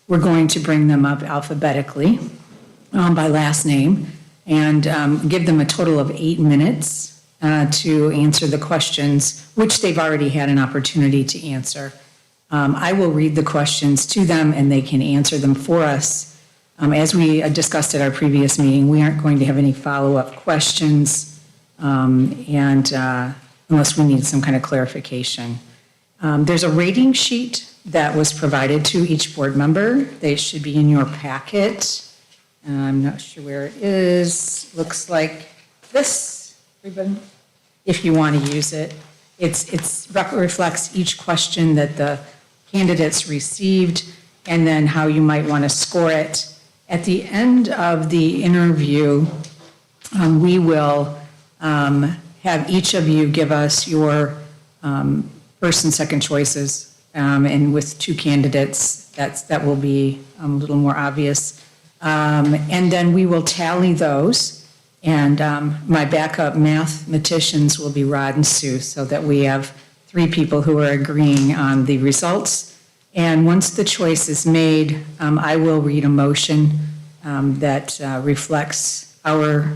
Speaker 1: We're going to bring them up alphabetically by last name and give them a total of 8 minutes to answer the questions, which they've already had an opportunity to answer. I will read the questions to them and they can answer them for us. As we discussed at our previous meeting, we aren't going to have any follow-up questions unless we need some kind of clarification. There's a rating sheet that was provided to each board member. They should be in your packet. I'm not sure where it is. Looks like this, everybody, if you want to use it. It reflects each question that the candidates received and then how you might want to score it. At the end of the interview, we will have each of you give us your first and second choices. And with 2 candidates, that will be a little more obvious. And then we will tally those. And my backup mathematicians will be Rod and Sue, so that we have 3 people who are agreeing on the results. And once the choice is made, I will read a motion that reflects our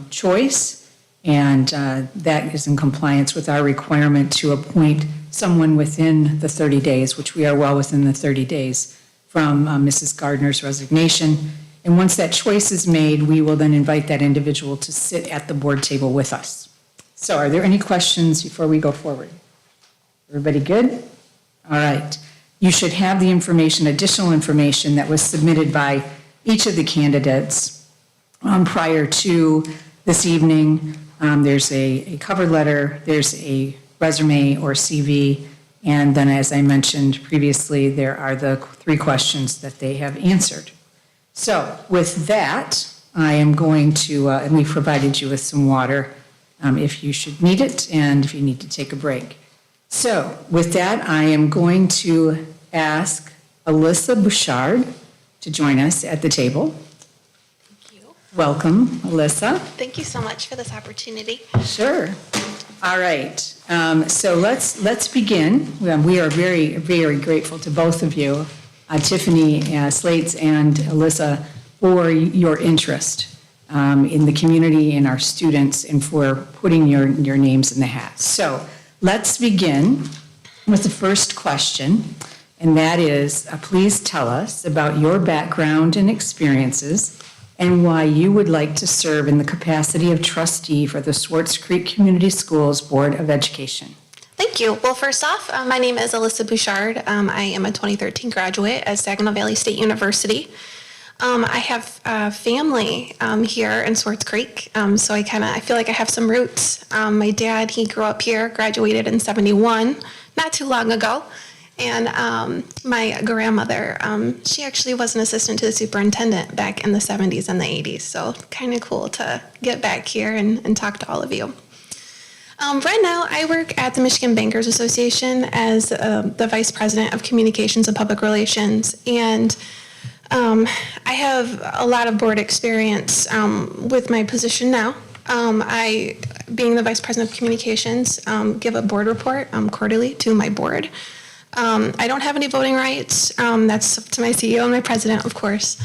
Speaker 1: choice, and that is in compliance with our requirement to appoint someone within the 30 days, which we are well within the 30 days from Mrs. Gardner's resignation. And once that choice is made, we will then invite that individual to sit at the board table with us. So are there any questions before we go forward? Everybody good? All right. You should have the information, additional information that was submitted by each of the candidates prior to this evening. There's a cover letter, there's a resume or CV, and then as I mentioned previously, there are the 3 questions that they have answered. So with that, I am going to, and we provided you with some water if you should need it and if you need to take a break. So with that, I am going to ask Alyssa Bouchard to join us at the table.
Speaker 5: Thank you.
Speaker 1: Welcome, Alyssa.
Speaker 5: Thank you so much for this opportunity.
Speaker 1: Sure. All right. So let's begin. We are very, very grateful to both of you, Tiffany Slates and Alyssa, for your interest in the community, in our students, and for putting your names in the hat. So let's begin with the first question, and that is, please tell us about your background and experiences and why you would like to serve in the capacity of trustee for the Swartz Creek Community Schools Board of Education.
Speaker 5: Thank you. Well, first off, my name is Alyssa Bouchard. I am a 2013 graduate at Saginaw Valley State University. I have family here in Swartz Creek, so I feel like I have some roots. My dad, he grew up here, graduated in '71, not too long ago. And my grandmother, she actually was an assistant to the superintendent back in the 70s and the 80s. So kind of cool to get back here and talk to all of you. Right now, I work at the Michigan Bankers Association as the Vice President of Communications and Public Relations. And I have a lot of board experience with my position now. I, being the Vice President of Communications, give a board report quarterly to my board. I don't have any voting rights. That's up to my CEO and my president, of course.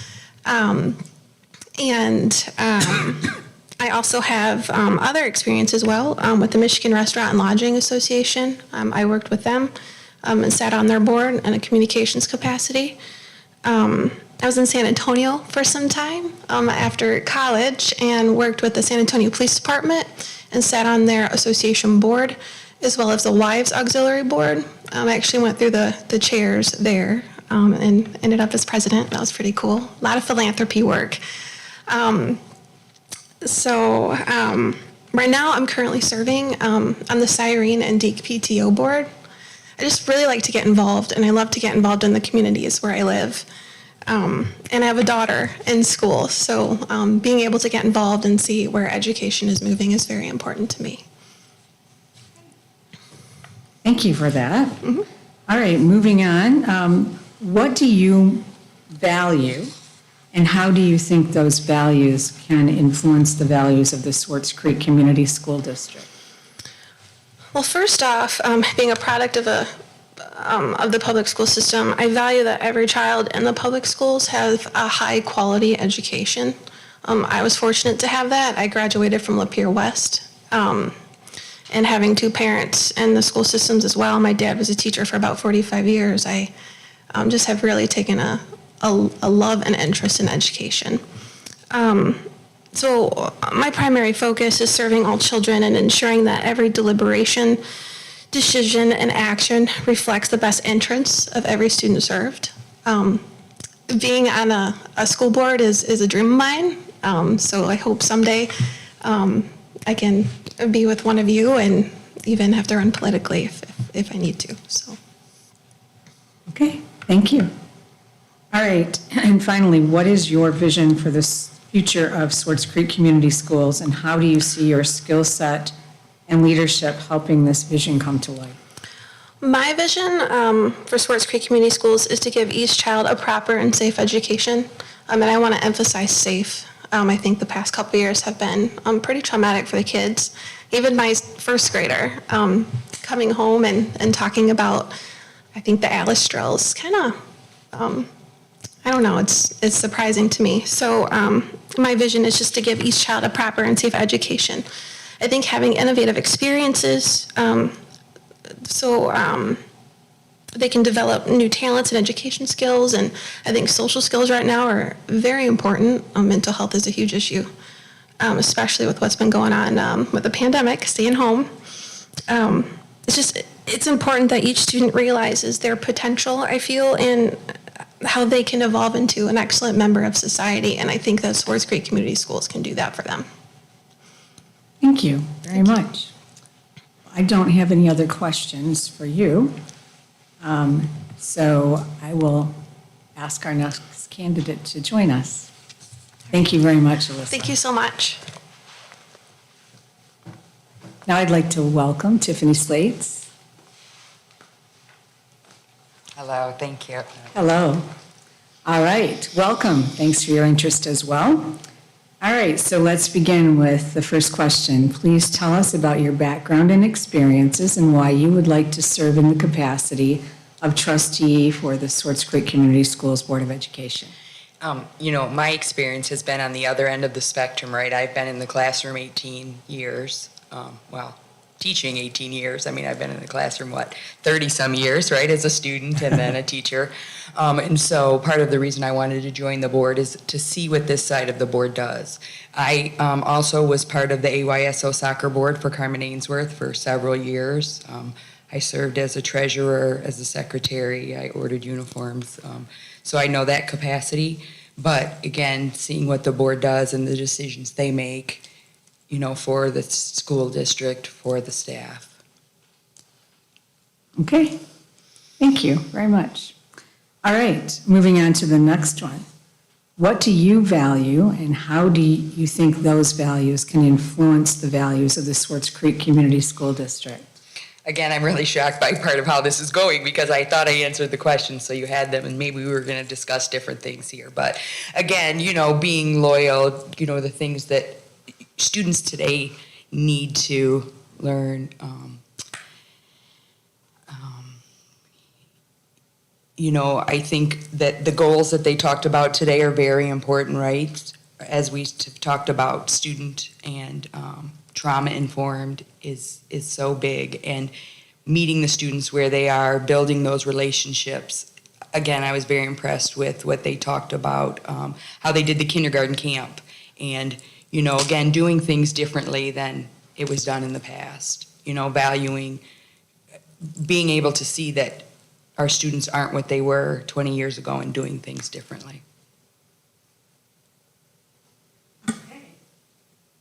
Speaker 5: I also have other experience as well with the Michigan Restaurant and Lodging Association. I worked with them and sat on their board in a communications capacity. I was in San Antonio for some time after college and worked with the San Antonio Police Department and sat on their association board, as well as the Wives Auxiliary Board. I actually went through the chairs there and ended up as president. That was pretty cool. A lot of philanthropy work. Right now I'm currently serving on the Cyrene and Deke PTO board. I just really like to get involved, and I love to get involved in the communities where I live. And I have a daughter in school, so being able to get involved and see where education is moving is very important to me.
Speaker 1: Thank you for that. All right, moving on. What do you value, and how do you think those values can influence the values of the Swartz Creek Community School District?
Speaker 5: Well, first off, being a product of the public school system, I value that every child in the public schools have a high quality education. I was fortunate to have that. I graduated from Lapeer West. And having two parents in the school systems as well, my dad was a teacher for about 45 years, I just have really taken a love and interest in education. So my primary focus is serving all children and ensuring that every deliberation, decision, and action reflects the best interests of every student served. Being on a school board is a dream of mine, so I hope someday I can be with one of you and even have to run politically if I need to. So.
Speaker 1: Okay, thank you. All right, and finally, what is your vision for the future of Swartz Creek Community Schools, and how do you see your skill set and leadership helping this vision come to life?
Speaker 5: My vision for Swartz Creek Community Schools is to give each child a proper and safe education, and I want to emphasize safe. I think the past couple years have been pretty traumatic for the kids. Even my first grader coming home and talking about, I think the Alice drills, kind of, I don't know, it's surprising to me. So my vision is just to give each child a proper and safe education. I think having innovative experiences so they can develop new talents and education skills, and I think social skills right now are very important. Mental health is a huge issue, especially with what's been going on with the pandemic, staying home. It's important that each student realizes their potential, I feel, and how they can evolve into an excellent member of society, and I think that Swartz Creek Community Schools can do that for them.
Speaker 1: Thank you very much. I don't have any other questions for you. So I will ask our next candidate to join us. Thank you very much, Alyssa.
Speaker 5: Thank you so much.
Speaker 1: Now I'd like to welcome Tiffany Slates.
Speaker 4: Hello, thank you.
Speaker 1: Hello. All right, welcome. Thanks for your interest as well. All right, so let's begin with the first question. Please tell us about your background and experiences and why you would like to serve in the capacity of trustee for the Swartz Creek Community Schools Board of Education.
Speaker 4: My experience has been on the other end of the spectrum, right? I've been in the classroom 18 years, teaching 18 years. I've been in the classroom, 30-some years, right, as a student and then a teacher. And so part of the reason I wanted to join the board is to see what this side of the board does. I also was part of the AYSO soccer board for Carmen Ainsworth for several years. I served as a treasurer, as a secretary. I ordered uniforms. So I know that capacity. But again, seeing what the board does and the decisions they make, for the school district, for the staff.
Speaker 1: Okay, thank you very much. All right, moving on to the next one. What do you value, and how do you think those values can influence the values of the Swartz Creek Community School District?
Speaker 4: Again, I'm really shocked by part of how this is going because I thought I answered the questions, so you had them, and maybe we were going to discuss different things here. But again, being loyal, the things that students today need to learn. I think that the goals that they talked about today are very important, right? As we talked about, student and trauma-informed is so big, and meeting the students where they are, building those relationships. Again, I was very impressed with what they talked about, how they did the kindergarten camp, and, again, doing things differently than it was done in the past, valuing, being able to see that our students aren't what they were 20 years ago and doing things differently.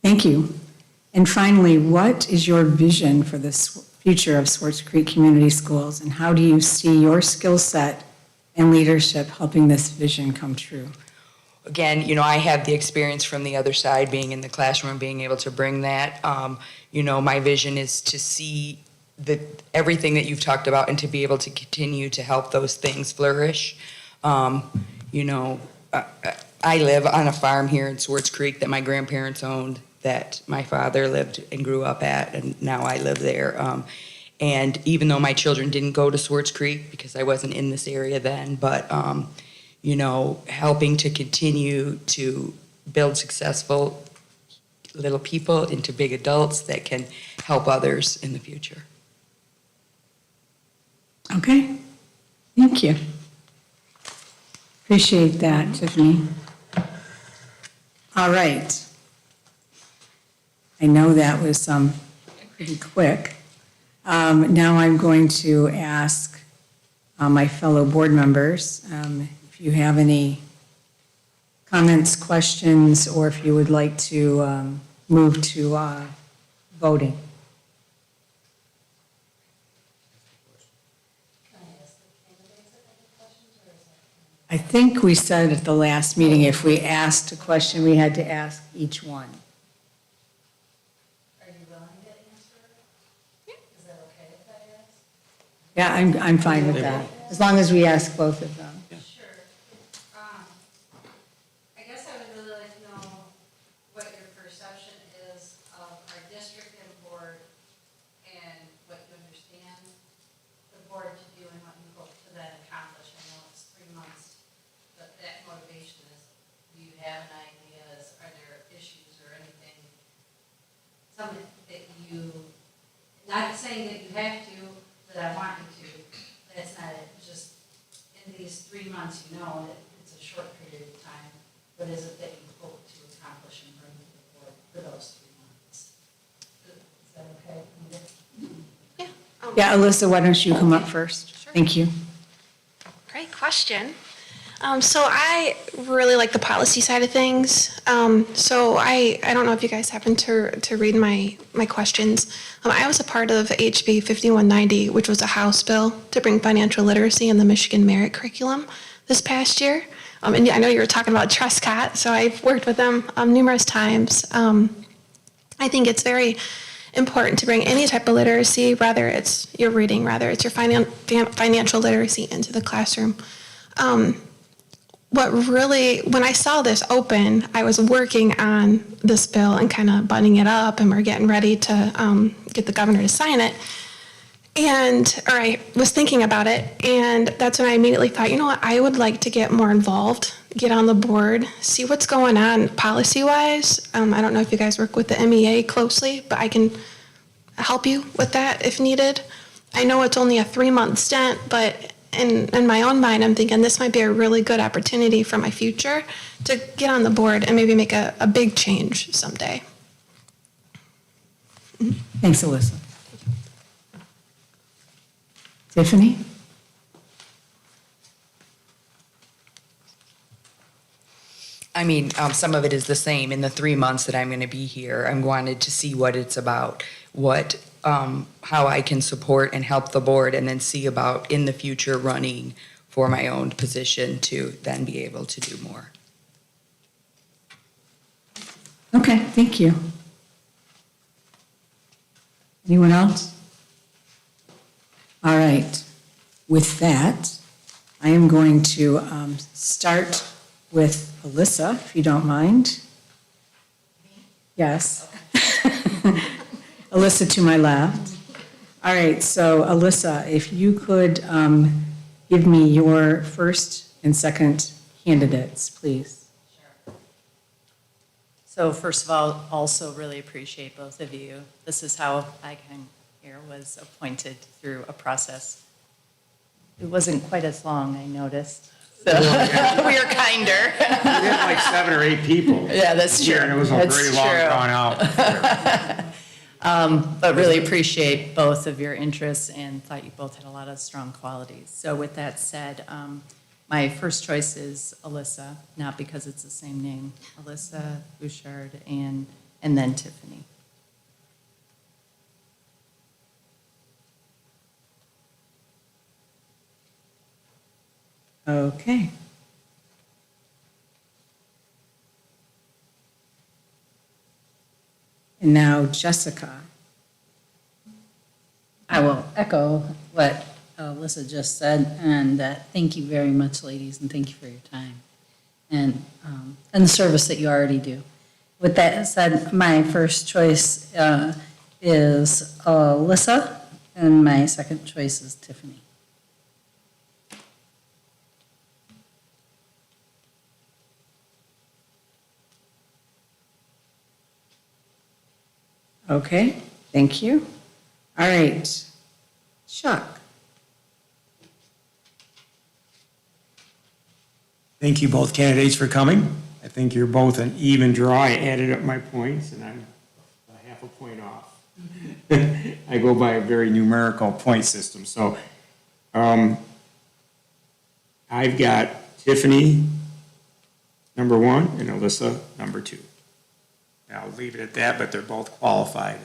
Speaker 1: Thank you. And finally, what is your vision for the future of Swartz Creek Community Schools, and how do you see your skill set and leadership helping this vision come true?
Speaker 4: Again, I have the experience from the other side, being in the classroom, being able to bring that. My vision is to see everything that you've talked about and to be able to continue to help those things flourish. I live on a farm here in Swartz Creek that my grandparents owned, that my father lived and grew up at, and now I live there. And even though my children didn't go to Swartz Creek because I wasn't in this area then, but, helping to continue to build successful little people into big adults that can help others in the future.
Speaker 1: Okay, thank you. Appreciate that, Tiffany. All right. I know that was pretty quick. Now I'm going to ask my fellow board members if you have any comments, questions, or if you would like to move to voting. I think we said at the last meeting, if we asked a question, we had to ask each one.
Speaker 8: Are you willing to answer it? Is that okay if I ask?
Speaker 1: Yeah, I'm fine with that, as long as we ask both of them.
Speaker 8: Sure. I guess I would really like to know what your perception is of our district and board and what you understand the board to do and what you hope to then accomplish. I know it's 3 months, but that motivation is, do you have an idea? Are there issues or anything, something that you, not saying that you have to, that I want you to, that's not it, just in these 3 months, that it's a short period of time, what is it that you hope to accomplish and bring to the board for those 3 months? Is that okay?
Speaker 1: Yeah, Alyssa, why don't you come up first? Thank you.
Speaker 5: Great question. So I really like the policy side of things. So I don't know if you guys happen to read my questions. I was a part of HB 5190, which was a House bill to bring financial literacy in the Michigan merit curriculum this past year. And I know you were talking about Trescott, so I've worked with them numerous times. I think it's very important to bring any type of literacy, whether it's your reading, whether it's your financial literacy, into the classroom. When I saw this open, I was working on this bill and kind of buttoning it up, and we're getting ready to get the governor to sign it. Or I was thinking about it, and that's when I immediately thought, you know what, I would like to get more involved, get on the board, see what's going on policy-wise. I don't know if you guys work with the MEA closely, but I can help you with that if needed. I know it's only a 3-month stint, but in my own mind, I'm thinking this might be a really good opportunity for my future to get on the board and maybe make a big change someday.
Speaker 1: Thanks, Alyssa. Tiffany?
Speaker 4: I mean, some of it is the same. In the 3 months that I'm going to be here, I'm wanted to see what it's about, how I can support and help the board, and then see about in the future running for my own position to then be able to do more.
Speaker 1: Okay, thank you. Anyone else? All right. With that, I am going to start with Alyssa, if you don't mind. Yes. Alyssa to my left. All right, so Alyssa, if you could give me your first and second candidates, please?
Speaker 3: So first of all, also really appreciate both of you. This is how I came here, was appointed through a process. It wasn't quite as long, I noticed. So we are kinder.
Speaker 7: We had like 7 or 8 people.
Speaker 3: Yeah, that's true.
Speaker 7: Here, and it was a
Speaker 3: That's
Speaker 7: very long,
Speaker 3: true.
Speaker 7: drawn out.
Speaker 3: But really appreciate both of your interests and thought you both had a lot of strong qualities. So with that said, my first choice is Alyssa, not because it's the same name. Alyssa Bouchard and then Tiffany.
Speaker 1: Okay. And now Jessica.
Speaker 9: I will echo what Alyssa just said, and thank you very much, ladies, and thank you for your time and the service that you already do. With that said, my first choice is Alyssa, and my second choice is Tiffany.
Speaker 1: Okay, thank you. All right, Chuck.
Speaker 7: Thank you both candidates for coming. I think you're both an even draw. I added up my points and I'm a half a point off. I go by a very numerical point system. So I've got Tiffany, number 1, and Alyssa, number 2. I'll leave it at that, but they're both qualified.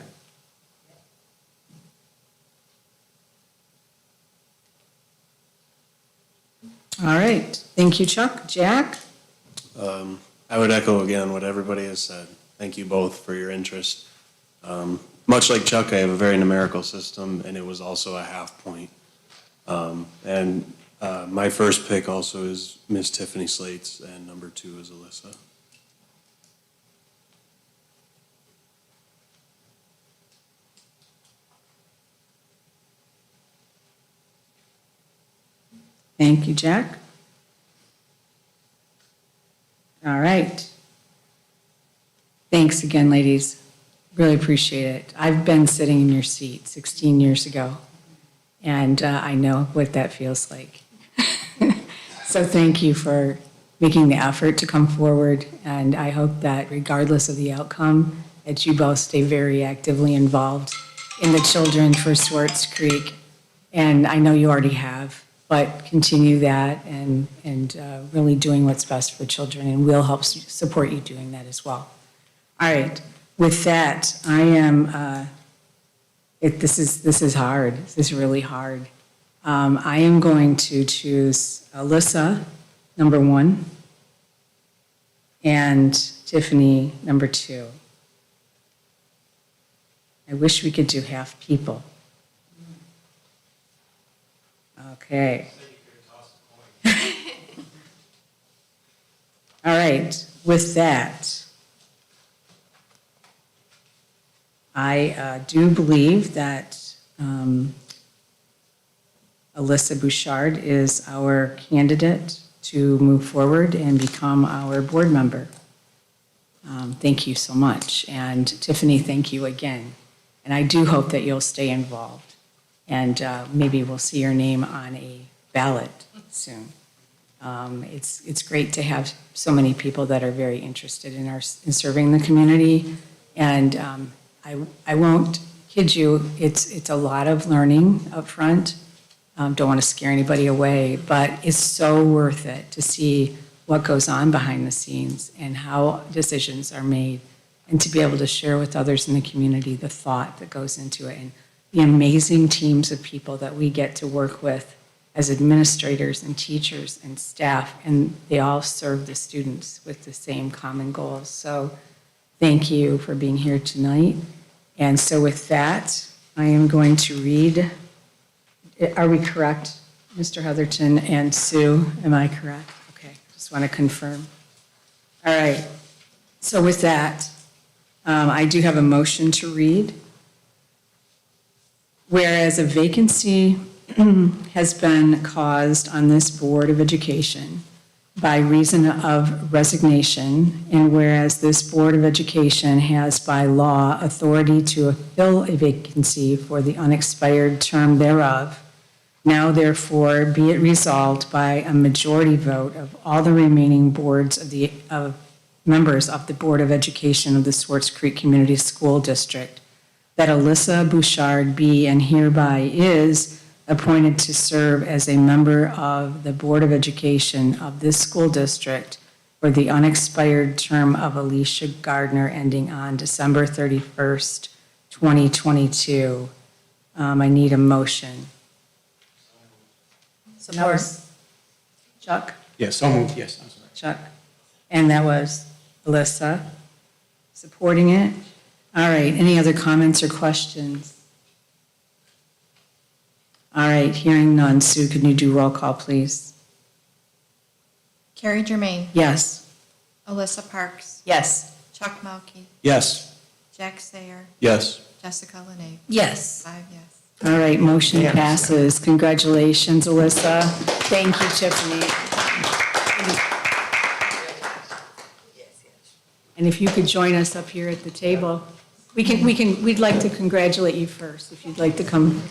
Speaker 1: All right, thank you, Chuck. Jack?
Speaker 10: I would echo again what everybody has said. Thank you both for your interest. Much like Chuck, I have a very numerical system, and it was also a half point. And my first pick also is Miss Tiffany Slates, and number 2 is Alyssa.
Speaker 1: Thank you, Jack. All right. Thanks again, ladies. Really appreciate it. I've been sitting in your seat 16 years ago, and I know what that feels like. So thank you for making the effort to come forward, and I hope that regardless of the outcome, that you both stay very actively involved in the children for Swartz Creek. And I know you already have, but continue that and really doing what's best for children, and we'll help support you doing that as well. All right, with that, I am, this is hard, this is really hard. I am going to choose Alyssa, number 1, and Tiffany, number 2. I wish we could do half people. Okay. All right, with that, I do believe that Alyssa Bouchard is our candidate to move forward and become our board member. Thank you so much. And Tiffany, thank you again. And I do hope that you'll stay involved. And maybe we'll see your name on a ballot soon. It's great to have so many people that are very interested in serving the community. And I won't kid you, it's a lot of learning up front. Don't want to scare anybody away, but it's so worth it to see what goes on behind the scenes and how decisions are made, and to be able to share with others in the community the thought that goes into it, and the amazing teams of people that we get to work with as administrators and teachers and staff, and they all serve the students with the same common goals. So thank you for being here tonight. And so with that, I am going to read, are we correct, Mr. Heatherton and Sue? Am I correct? Okay, just want to confirm. All right, so with that, I do have a motion to read. Whereas a vacancy has been caused on this Board of Education by reason of resignation, and whereas this Board of Education has by law authority to fill a vacancy for the unexpired term thereof, now therefore be it resolved by a majority vote of all the remaining members of the Board of Education of the Swartz Creek Community School District, that Alyssa Bouchard be and hereby is appointed to serve as a member of the Board of Education of this school district for the unexpired term of Alicia Gardner ending on December 31st, 2022. I need a motion. That was Chuck?
Speaker 7: Yes, so moved, yes, I'm sorry.
Speaker 1: Chuck. And that was Alyssa supporting it. All right, any other comments or questions? All right, hearing none. Sue, can you do roll call, please?
Speaker 19: Carrie Germain.
Speaker 1: Yes.
Speaker 19: Alyssa Parks.
Speaker 3: Yes.
Speaker 19: Chuck Melkey.
Speaker 10: Yes.
Speaker 19: Jack Sayer.
Speaker 10: Yes.
Speaker 19: Jessica Lene.
Speaker 3: Yes.
Speaker 19: 5 yes.
Speaker 1: All right, motion passes. Congratulations, Alyssa. Thank you, Tiffany. And if you could join us up here at the table, we'd like to congratulate you first, if you'd like to come.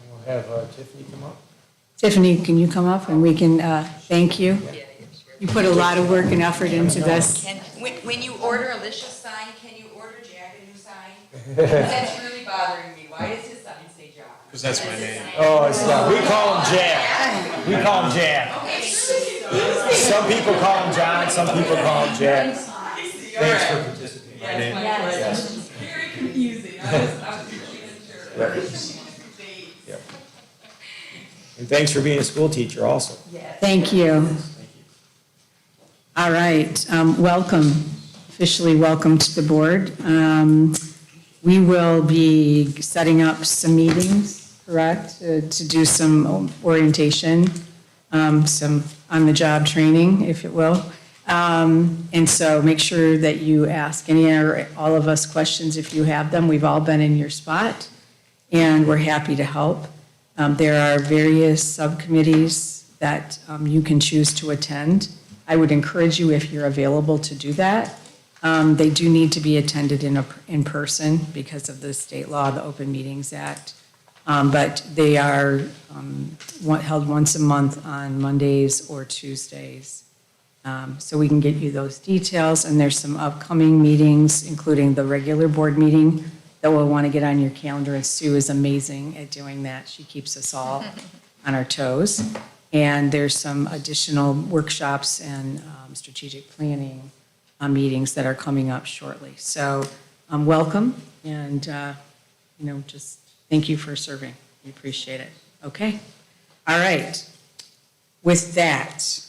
Speaker 7: We'll have Tiffany come up.
Speaker 1: Tiffany, can you come up and we can thank you? You put a lot of work and effort into this.
Speaker 4: When you order Alicia's sign, can you order Jack a new sign? That's really bothering me. Why does his sign say John?
Speaker 10: Because that's my name.
Speaker 7: Oh, it's, we call him Jack. We call him Jack. Some people call him John, some people call him Jack. Thanks for participating. My name? Yes.
Speaker 4: Very confusing. I was
Speaker 7: Yep. And thanks for being a school teacher also.
Speaker 1: Thank you. All right, welcome, officially welcome to the board. We will be setting up some meetings, correct, to do some orientation, some on-the-job training, if it will. And so make sure that you ask any or all of us questions if you have them. We've all been in your spot, and we're happy to help. There are various subcommittees that you can choose to attend. I would encourage you, if you're available, to do that. They do need to be attended in person because of the state law, the Open Meetings Act. But they are held once a month on Mondays or Tuesdays. So we can get you those details, and there's some upcoming meetings, including the regular board meeting that we'll want to get on your calendar, and Sue is amazing at doing that. She keeps us all on our toes. And there's some additional workshops and strategic planning meetings that are coming up shortly. So welcome, and just thank you for serving. We appreciate it. Okay. All right. With that,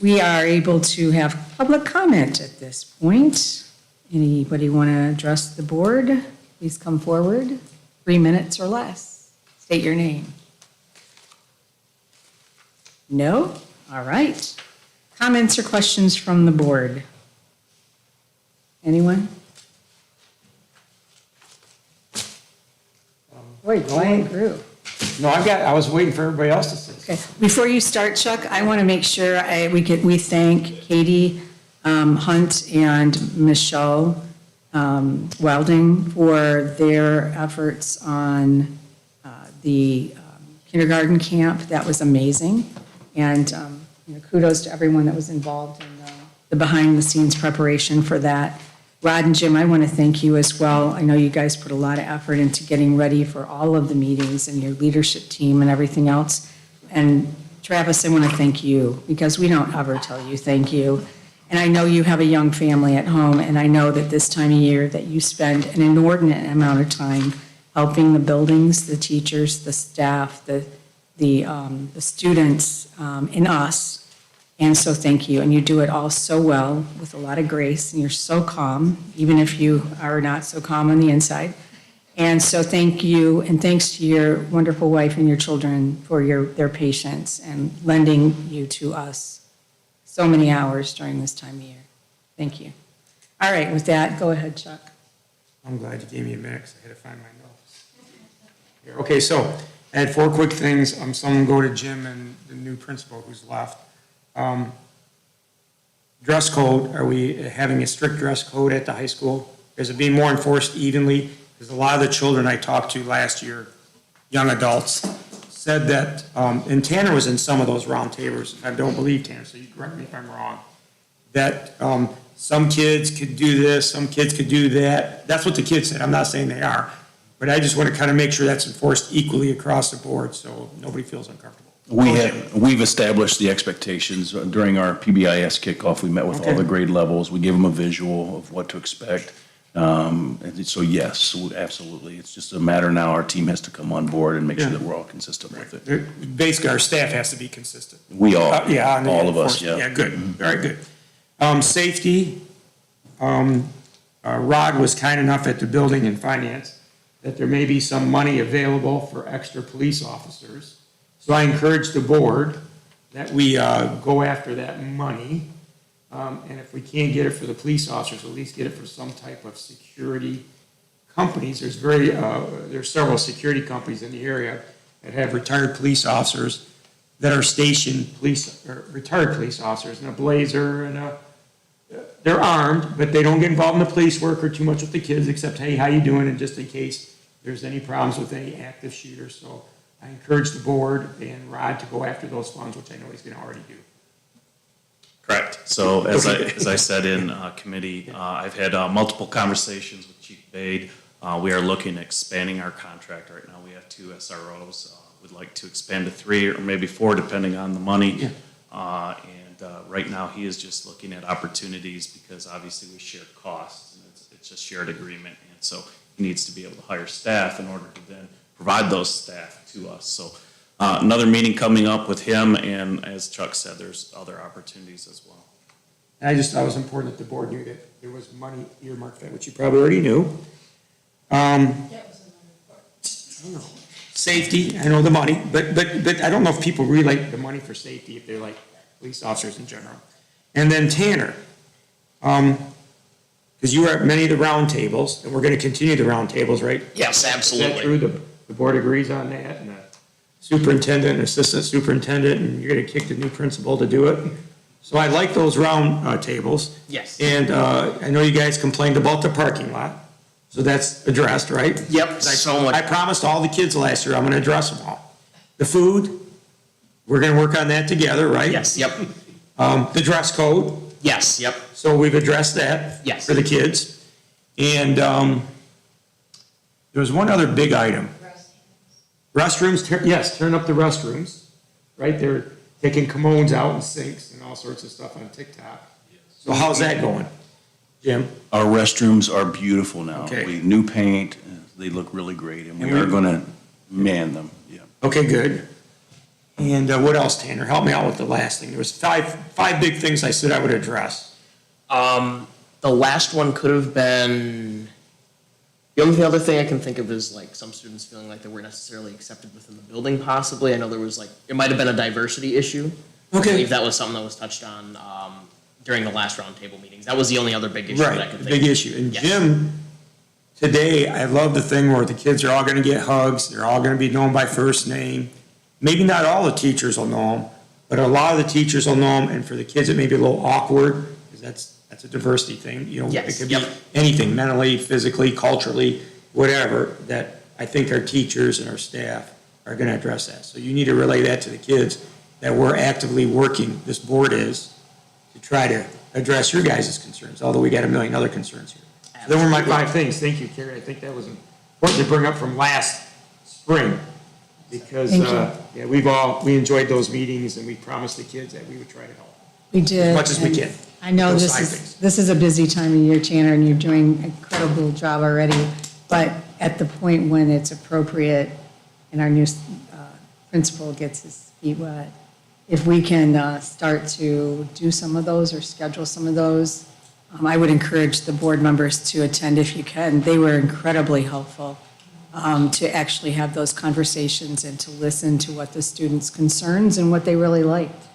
Speaker 1: we are able to have public comment at this point. Anybody want to address the board? Please come forward. 3 minutes or less. State your name. No? All right. Comments or questions from the board? Anyone? Boy, quiet group.
Speaker 7: No, I was waiting for everybody else to say.
Speaker 1: Okay. Before you start, Chuck, I want to make sure we thank Katie Hunt and Michelle Welding for their efforts on the kindergarten camp. That was amazing. And kudos to everyone that was involved in the behind-the-scenes preparation for that. Rod and Jim, I want to thank you as well. I know you guys put a lot of effort into getting ready for all of the meetings and your leadership team and everything else. And Travis, I want to thank you because we don't ever tell you thank you. And I know you have a young family at home, and I know that this time of year that you spend an inordinate amount of time helping the buildings, the teachers, the staff, the students, and us. And so thank you. And you do it all so well with a lot of grace, and you're so calm, even if you are not so calm on the inside. And so thank you, and thanks to your wonderful wife and your children for their patience and lending you to us so many hours during this time of year. Thank you. All right, with that, go ahead, Chuck.
Speaker 7: I'm glad you gave me a minute because I had to find my notes. Here, okay, so I had 4 quick things. Some go to Jim and the new principal who's left. Dress code, are we having a strict dress code at the high school? Is it being more enforced evenly? Because a lot of the children I talked to last year, young adults, said that, and Tanner was in some of those roundtables. I don't believe Tanner, so you correct me if I'm wrong, that some kids could do this, some kids could do that. That's what the kids said. I'm not saying they are. But I just want to kind of make sure that's enforced equally across the board so nobody feels uncomfortable.
Speaker 11: We've established the expectations during our PBIS kickoff. We met with all the grade levels. We gave them a visual of what to expect. And so yes, absolutely. It's just a matter now, our team has to come on board and make sure that we're all consistent with it.
Speaker 7: Basically, our staff has to be consistent.
Speaker 11: We are,
Speaker 7: Yeah.
Speaker 11: all of us, yeah.
Speaker 7: Yeah, good. All right, good. Safety, Rod was kind enough at the building and finance that there may be some money available for extra police officers. So I encourage the board that we go after that money. And if we can't get it for the police officers, at least get it for some type of security companies. There's several security companies in the area that have retired police officers that are stationed retired police officers in a blazer and they're armed, but they don't get involved in the police work or too much with the kids except, hey, how you doing? And just in case there's any problems with any active shooters. So I encourage the board and Rod to go after those funds, which I know he's going to already do.
Speaker 6: Correct. So as I said in committee, I've had multiple conversations with Chief Bade. We are looking at expanding our contract right now. We have 2 SROs. We'd like to expand to 3 or maybe 4 depending on the money. Right now he is just looking at opportunities because obviously we share costs and it's a shared agreement. And so he needs to be able to hire staff in order to then provide those staff to us. So another meeting coming up with him, and as Chuck said, there's other opportunities as well.
Speaker 7: And I just thought it was important that the board knew that there was money earmarked for that, which you probably already knew. I don't know. Safety, I know the money, but I don't know if people relate the money for safety if they're like police officers in general. And then Tanner, because you were at many of the roundtables, and we're going to continue the roundtables, right?
Speaker 2: Yes, absolutely.
Speaker 7: Is that true? The board agrees on that, and the superintendent and assistant superintendent, and you're going to kick the new principal to do it. So I like those round tables.
Speaker 2: Yes.
Speaker 7: And I know you guys complained about the parking lot, so that's addressed, right?
Speaker 2: Yep, so much.
Speaker 7: I promised all the kids last year I'm going to address them all. The food, we're going to work on that together, right?
Speaker 2: Yes, yep.
Speaker 7: The dress code.
Speaker 2: Yes, yep.
Speaker 7: So we've addressed that.
Speaker 2: Yes.
Speaker 7: For the kids. And there was one other big item. Restrooms, yes, turn up the restrooms, right? They're taking commodes out and sinks and all sorts of stuff on TikTok. So how's that going, Jim?
Speaker 11: Our restrooms are beautiful now.
Speaker 7: Okay.
Speaker 11: New paint, they look really great, and we are going to man them, yeah.
Speaker 7: Okay, good. And what else, Tanner? Help me out with the last thing. There was five big things I said I would address.
Speaker 2: The last one could have been, the only other thing I can think of is like some students feeling like they weren't necessarily accepted within the building possibly. I know there was like, it might have been a diversity issue.
Speaker 7: Okay.
Speaker 2: I believe that was something that was touched on during the last roundtable meetings. That was the only other big issue that I could think of.
Speaker 7: Right, big issue. And
Speaker 2: Yes.
Speaker 7: Jim, today, I love the thing where the kids are all going to get hugs. They're all going to be known by first name. Maybe not all the teachers will know them, but a lot of the teachers will know them. And for the kids, it may be a little awkward because that's a diversity thing. You know,
Speaker 2: Yes,
Speaker 7: it could
Speaker 2: yep.
Speaker 7: be anything, mentally, physically, culturally, whatever, that I think our teachers and our staff are going to address that. So you need to relay that to the kids, that we're actively working, this board is, to try to address your guys' concerns, although we got a million other concerns here. So those were my 5 things. Thank you, Carrie. I think that was important to bring up from last spring. Because, yeah, we enjoyed those meetings and we promised the kids that we would try to help.
Speaker 1: We did.
Speaker 7: As much as we
Speaker 1: and
Speaker 7: can.
Speaker 1: I know
Speaker 7: Those 5 things.
Speaker 1: this is a busy time of year, Tanner, and you're doing an incredible job already. But at the point when it's appropriate and our new principal gets his feet wet, if we can start to do some of those or schedule some of those, I would encourage the board members to attend if you can. They were incredibly helpful to actually have those conversations and to listen to what the students' concerns and what they really liked.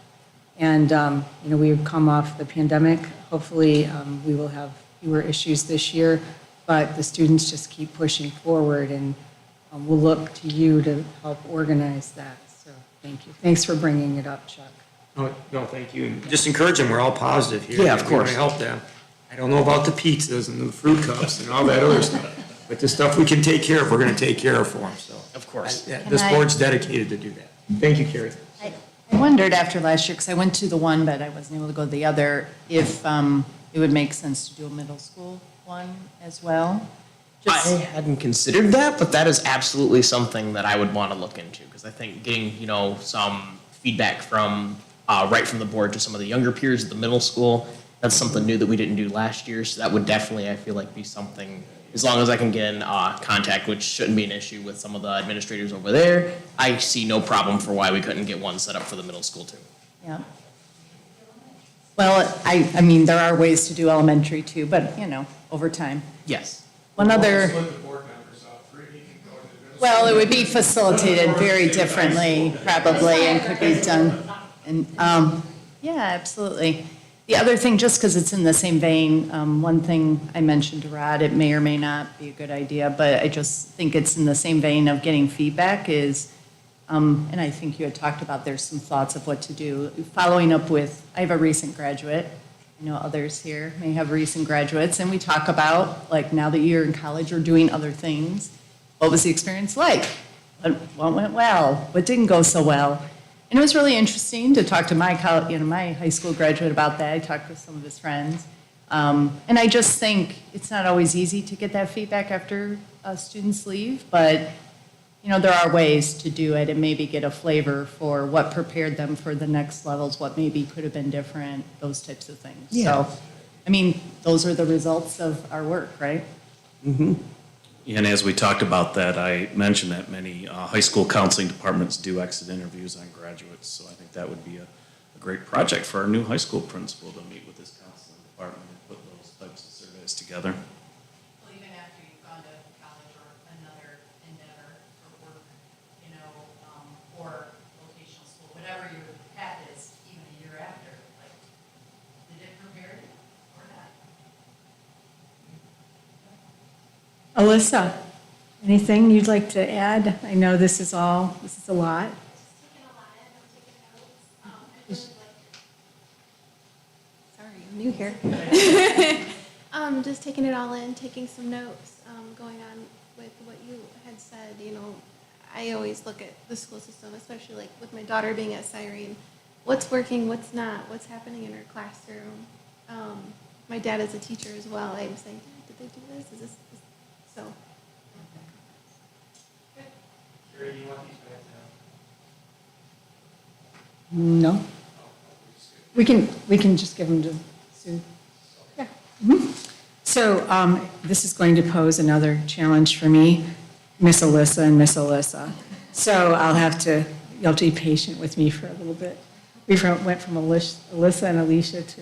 Speaker 1: And, we've come off the pandemic. Hopefully, we will have fewer issues this year, but the students just keep pushing forward, and we'll look to you to help organize that. So thank you. Thanks for bringing it up, Chuck.
Speaker 7: No, thank you. And just encourage them, we're all positive here.
Speaker 2: Yeah, of course.
Speaker 7: We want to help them. I don't know about the pizzas and the fruit cups and all that other stuff, but the stuff we can take care of, we're going to take care of for them, so.
Speaker 2: Of course.
Speaker 7: This board's dedicated to do that. Thank you, Carrie.
Speaker 3: I wondered after last year, because I went to the one, but I wasn't able to go to the other, if it would make sense to do a middle school one as well.
Speaker 2: I hadn't considered that, but that is absolutely something that I would want to look into, because I think getting, some feedback from, right from the board to some of the younger peers at the middle school, that's something new that we didn't do last year, so that would definitely, I feel like, be something, as long as I can get in contact, which shouldn't be an issue with some of the administrators over there, I see no problem for why we couldn't get one set up for the middle school too.
Speaker 3: Yeah. Well, I mean, there are ways to do elementary too, but, over time.
Speaker 2: Yes.
Speaker 3: One other. Well, it would be facilitated very differently, probably, and could be done. And, yeah, absolutely. The other thing, just because it's in the same vein, one thing I mentioned to Rod, it may or may not be a good idea, but I just think it's in the same vein of getting feedback is, and I think you had talked about there's some thoughts of what to do. Following up with, I have a recent graduate, I know others here may have recent graduates, and we talk about, like, now that you're in college or doing other things, what was the experience like? What went well? What didn't go so well? And it was really interesting to talk to my high school graduate about that. I talked with some of his friends. And I just think it's not always easy to get that feedback after students leave, but, there are ways to do it and maybe get a flavor for what prepared them for the next levels, what maybe could have been different, those types of things.
Speaker 2: Yeah.
Speaker 3: So, I mean, those are the results of our work, right?
Speaker 2: Mm-hmm.
Speaker 6: And as we talked about that, I mentioned that many high school counseling departments do exit interviews on graduates, so I think that would be a great project for our new high school principal to meet with his counseling department and put those types of surveys together.
Speaker 3: Well, even after you've gone to college or another endeavor for work, or vocational school, whatever your path is, even a year after, like, did it prepare you or not?
Speaker 1: Alyssa, anything you'd like to add? I know this is a lot.
Speaker 5: Sorry, I'm new here. Just taking it all in, taking some notes, going on with what you had said. I always look at the school system, especially like with my daughter being at Cyrene. What's working, what's not, what's happening in her classroom. My dad is a teacher as well. I'm saying, Dad, did they do this? Is this? So.
Speaker 7: Carrie, do you want these back
Speaker 1: No. We can just give them to Sue. Yeah. Mhm. So this is going to pose another challenge for me, Miss Alyssa and Miss Alyssa. So you'll have to be patient with me for a little bit. We went from Alyssa and Alicia to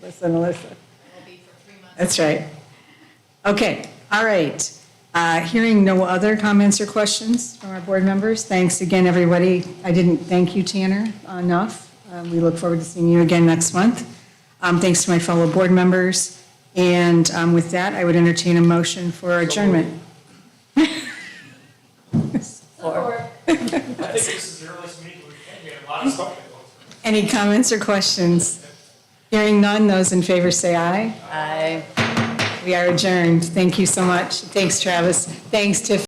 Speaker 1: Alyssa and Alyssa. That's right. Okay, all right. Hearing no other comments or questions from our board members, thanks again, everybody. I didn't thank you, Tanner, enough. We look forward to seeing you again next month. Thanks to my fellow board members. And with that, I would entertain a motion for adjournment.
Speaker 7: I think this is the earliest meeting we've had. We had a lot of stuff to go through.
Speaker 1: Any comments or questions? Hearing none, those in favor say aye.
Speaker 3: Aye.
Speaker 1: We are adjourned. Thank you so much. Thanks, Travis. Thanks, Tiffany.